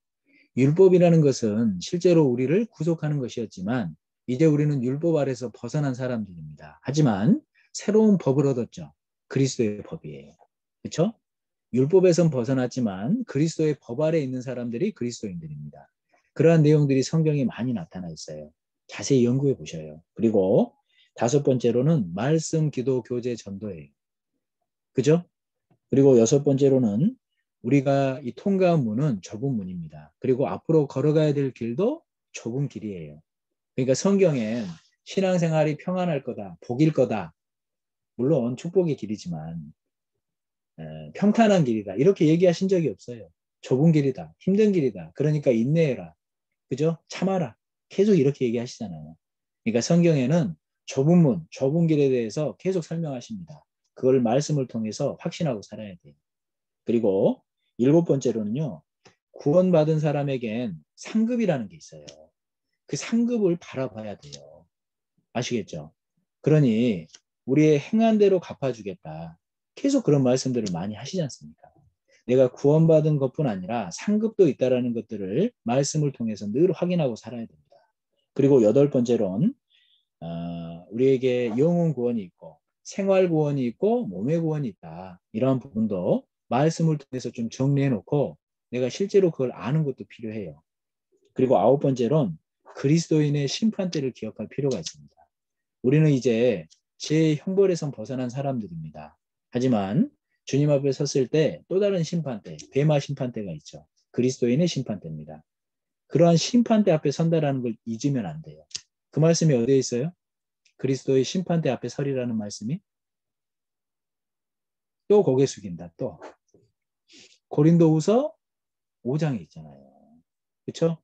율법이라는 것은 실제로 우리를 구속하는 것이었지만 이제 우리는 율법 아래서 벗어난 사람들입니다. 하지만 새로운 법을 얻었죠. 그리스도의 법이에요. 그렇죠? 율법에선 벗어났지만 그리스도의 법 아래 있는 사람들이 그리스도인들입니다. 그러한 내용들이 성경에 많이 나타나 있어요. 자세히 연구해 보셔요. 그리고 다섯 번째로는 말씀, 기도, 교제, 전도예요. 그죠? 그리고 여섯 번째로는 우리가 이 통과한 문은 좁은 문입니다. 그리고 앞으로 걸어가야 될 길도 좁은 길이에요. 그러니까 성경엔 신앙생활이 평안할 거다, 복일 거다. 물론 축복의 길이지만 평탄한 길이다. 이렇게 얘기하신 적이 없어요. 좁은 길이다, 힘든 길이다. 그러니까 인내해라. 그죠? 참아라. 계속 이렇게 얘기하시잖아요. 그러니까 성경에는 좁은 문, 좁은 길에 대해서 계속 설명하십니다. 그걸 말씀을 통해서 확신하고 살아야 돼요. 그리고 일곱 번째로는요. 구원받은 사람에겐 상급이라는 게 있어요. 그 상급을 바라봐야 돼요. 아시겠죠? 그러니 우리의 행한 대로 갚아주겠다. 계속 그런 말씀들을 많이 하시지 않습니까? 내가 구원받은 것뿐 아니라 상급도 있다라는 것들을 말씀을 통해서 늘 확인하고 살아야 됩니다. 그리고 여덟 번째로는 우리에게 영혼 구원이 있고 생활 구원이 있고 몸의 구원이 있다. 이러한 부분도 말씀을 통해서 좀 정리해 놓고 내가 실제로 그걸 아는 것도 필요해요. 그리고 아홉 번째로는 그리스도인의 심판대를 기억할 필요가 있습니다. 우리는 이제 제 형벌에선 벗어난 사람들입니다. 하지만 주님 앞에 섰을 때 또 다른 심판대, 베마 심판대가 있죠. 그리스도인의 심판대입니다. 그러한 심판대 앞에 선다라는 걸 잊으면 안 돼요. 그 말씀이 어디에 있어요? 그리스도의 심판대 앞에 서리라는 말씀이 또 고개 숙인다. 또 고린도후서 5장에 있잖아요. 그렇죠?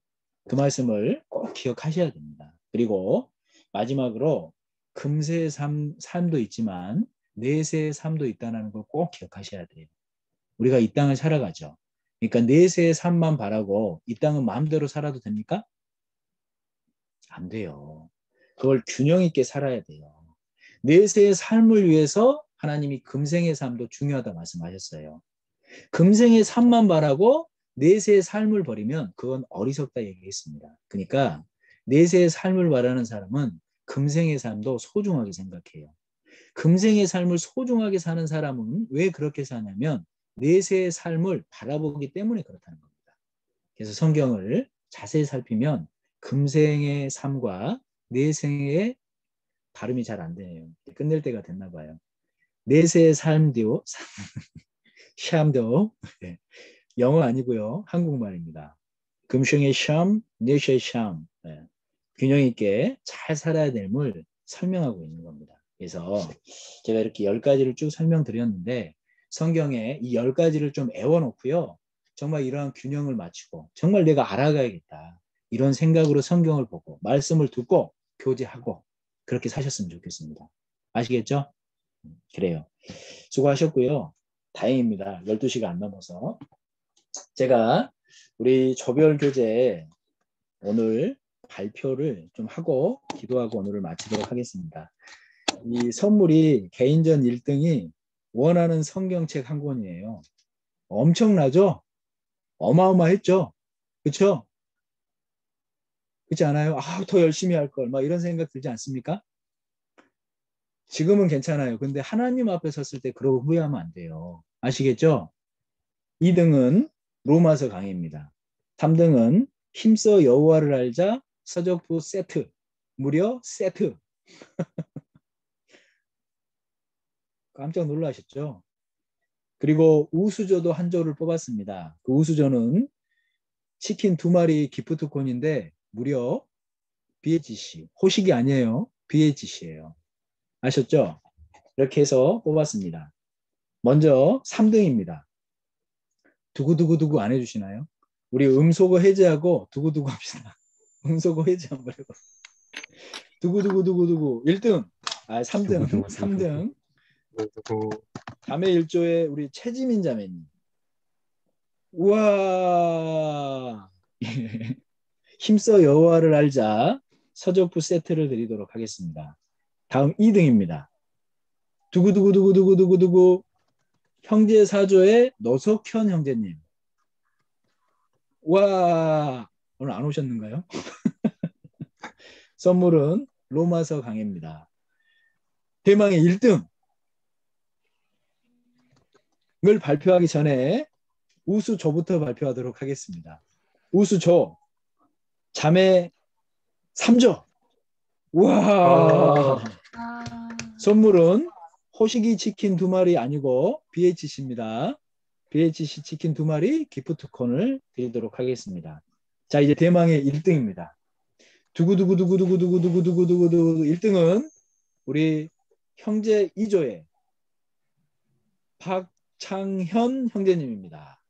그 말씀을 꼭 기억하셔야 됩니다. 그리고 마지막으로 금세의 삶도 있지만 내세의 삶도 있다는 걸 꼭 기억하셔야 돼요. 우리가 이 땅을 살아가죠. 그러니까 내세의 삶만 바라고 이 땅은 마음대로 살아도 됩니까? 안 돼요. 그걸 균형 있게 살아야 돼요. 내세의 삶을 위해서 하나님이 금생의 삶도 중요하다 말씀하셨어요. 금생의 삶만 바라고 내세의 삶을 버리면 그건 어리석다 얘기했습니다. 그러니까 내세의 삶을 바라는 사람은 금생의 삶도 소중하게 생각해요. 금생의 삶을 소중하게 사는 사람은 왜 그렇게 사냐면 내세의 삶을 바라보기 때문에 그렇다는 겁니다. 그래서 성경을 자세히 살피면 금생의 삶과 내생의 발음이 잘 안 되네요. 끝낼 때가 됐나 봐요. 내세의 삶도 샴도 영어 아니고요. 한국말입니다. 금생의 샴, 내세의 샴. 균형 있게 잘 살아야 됨을 설명하고 있는 겁니다. 그래서 제가 이렇게 10가지를 쭉 설명드렸는데 성경에 이 10가지를 좀 애워놓고요. 정말 이러한 균형을 맞추고 정말 내가 알아가야겠다. 이런 생각으로 성경을 보고 말씀을 듣고 교제하고 그렇게 사셨으면 좋겠습니다. 아시겠죠? 그래요. 수고하셨고요. 다행입니다. 12시가 안 넘어서. 제가 우리 조별 교재 오늘 발표를 좀 하고 기도하고 오늘을 마치도록 하겠습니다. 이 선물이 개인전 1등이 원하는 성경책 한 권이에요. 엄청나죠? 어마어마했죠? 그렇죠? 그렇지 않아요? 아, 더 열심히 할 걸. 막 이런 생각 들지 않습니까? 지금은 괜찮아요. 근데 하나님 앞에 섰을 때 그러고 후회하면 안 돼요. 아시겠죠? 2등은 로마서 강의입니다. 3등은 힘써 여호와를 알자 서적부 세트. 무려 세트. 깜짝 놀라셨죠? 그리고 우수조도 한 조를 뽑았습니다. 그 우수조는 치킨 2마리 기프트콘인데 무려 BHC. 호식이 아니에요. BHC예요. 아셨죠? 이렇게 해서 뽑았습니다. 먼저 3등입니다. 두구두구두구 안 해주시나요? 우리 음소거 해제하고 두구두구 합시다. 음소거 해제 한번 해봐. 두구두구두구두구 1등. 3등. 3등. 자매 1조의 우리 최지민 자매님. 우와. 힘써 여호와를 알자 서적부 세트를 드리도록 하겠습니다. 다음 2등입니다. 두구두구두구두구두구두구 형제 사조의 노석현 형제님. 와, 오늘 안 오셨는가요? 선물은 로마서 강해입니다. 대망의 1등을 발표하기 전에 우수조부터 발표하도록 하겠습니다. 우수조 자매 3조. 와, 선물은 호식이 치킨 2마리 아니고 BHC입니다. BHC 치킨 2마리 기프트콘을 드리도록 하겠습니다. 자, 이제 대망의 1등입니다. 두구두구두구두구두구두구두구두구 1등은 우리 형제 2조의 박창현 형제님입니다.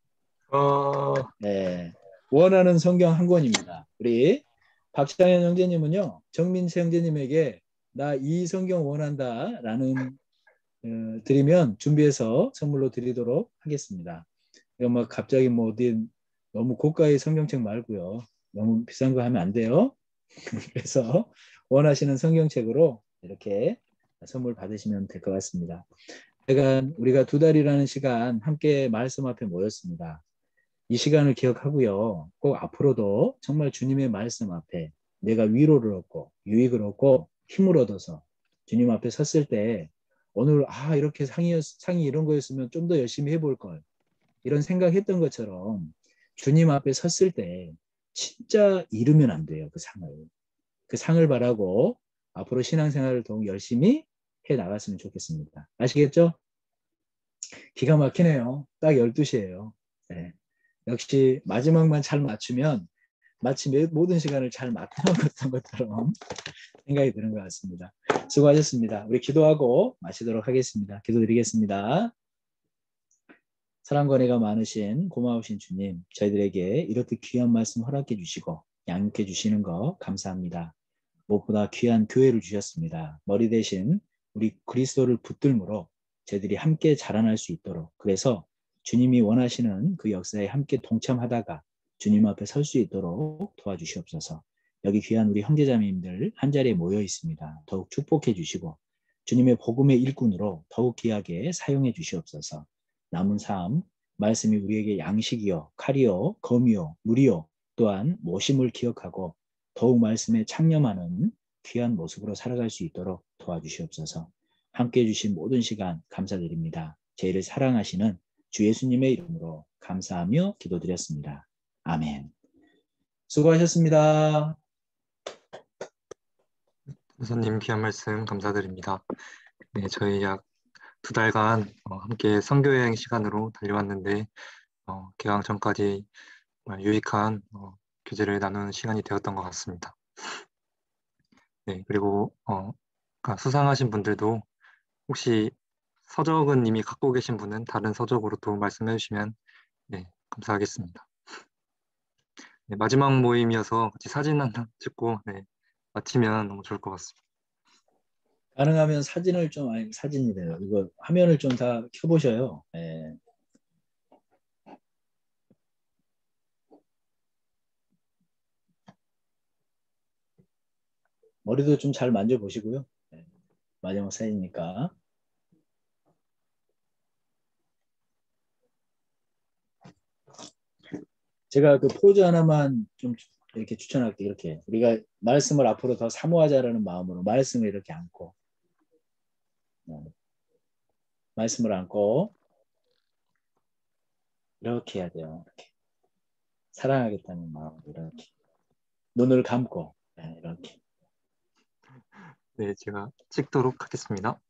네, 원하는 성경 한 권입니다. 우리 박창현 형제님은요, 정민세 형제님에게 나 이 성경 원한다 라는 드리면 준비해서 선물로 드리도록 하겠습니다. 이거 뭐 갑자기 뭐 어디 너무 고가의 성경책 말고요. 너무 비싼 거 하면 안 돼요. 그래서 원하시는 성경책으로 이렇게 선물 받으시면 될 것 같습니다. 우리가 2달이라는 시간 함께 말씀 앞에 모였습니다. 이 시간을 기억하고요. 꼭 앞으로도 정말 주님의 말씀 앞에 내가 위로를 얻고 유익을 얻고 힘을 얻어서 주님 앞에 섰을 때 오늘 이렇게 상이 이런 거였으면 좀 더 열심히 해볼 걸 이런 생각했던 것처럼 주님 앞에 섰을 때 진짜 잃으면 안 돼요. 그 상을 바라고 앞으로 신앙생활을 더욱 열심히 해 나갔으면 좋겠습니다. 아시겠죠? 기가 막히네요. 딱 12시예요. 네. 역시 마지막만 잘 맞추면 마치 모든 시간을 잘 맞춰갔던 것처럼 생각이 드는 것 같습니다. 수고하셨습니다. 우리 기도하고 마치도록 하겠습니다. 기도드리겠습니다. 사랑과 은혜가 많으신 고마우신 주님, 저희들에게 이렇게 귀한 말씀 허락해 주시고 양육해 주시는 거 감사합니다. 무엇보다 귀한 교회를 주셨습니다. 머리 대신 우리 그리스도를 붙들므로 저희들이 함께 자라날 수 있도록, 그래서 주님이 원하시는 그 역사에 함께 동참하다가 주님 앞에 설 수 있도록 도와주시옵소서. 여기 귀한 우리 형제자매님들 한자리에 모여 있습니다. 더욱 축복해 주시고 주님의 복음의 일꾼으로 더욱 귀하게 사용해 주시옵소서. 남은 삶 말씀이 우리에게 양식이요 칼이요 검이요 물이요 또한 모심을 기억하고 더욱 말씀에 창념하는 귀한 모습으로 살아갈 수 있도록 도와주시옵소서. 함께해 주신 모든 시간 감사드립니다. 저희를 사랑하시는 주 예수님의 이름으로 감사하며 기도드렸습니다. 아멘. 수고하셨습니다. 선생님 귀한 말씀 감사드립니다. 네, 저희 약 2달간 함께 선교여행 시간으로 달려왔는데 개강 전까지 유익한 교제를 나누는 시간이 되었던 것 같습니다. 네, 그리고 수상하신 분들도 혹시 서적은 이미 갖고 계신 분은 다른 서적으로 또 말씀해 주시면 네, 감사하겠습니다. 네, 마지막 모임이어서 같이 사진 하나 찍고 네, 마치면 너무 좋을 것 같습니다. 가능하면 사진을 좀, 사진이래요. 이거 화면을 좀 다 켜보셔요. 네. 머리도 좀 잘 만져보시고요. 네. 마지막 사진이니까. 제가 그 포즈 하나만 좀 이렇게 추천할게요. 이렇게 우리가 말씀을 앞으로 더 사모하자라는 마음으로 말씀을 이렇게 안고 말씀을 안고 이렇게 해야 돼요. 이렇게 사랑하겠다는 마음으로 이렇게 눈을 감고 이렇게. 네, 제가 찍도록 하겠습니다.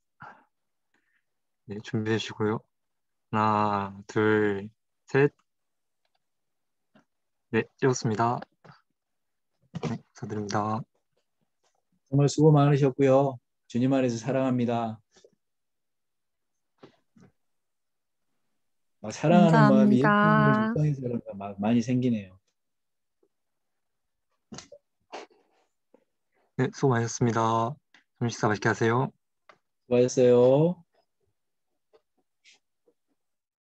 네, 준비해 주시고요. 하나, 둘, 셋. 네, 찍었습니다. 네, 감사드립니다. 정말 수고 많으셨고요. 주님 안에서 사랑합니다. 막 사랑하는 마음이 예수님을 감사합니다. 육성해서 그런가 막 많이 생기네요. 네, 수고 많으셨습니다. 점심 식사 맛있게 하세요. 수고하셨어요.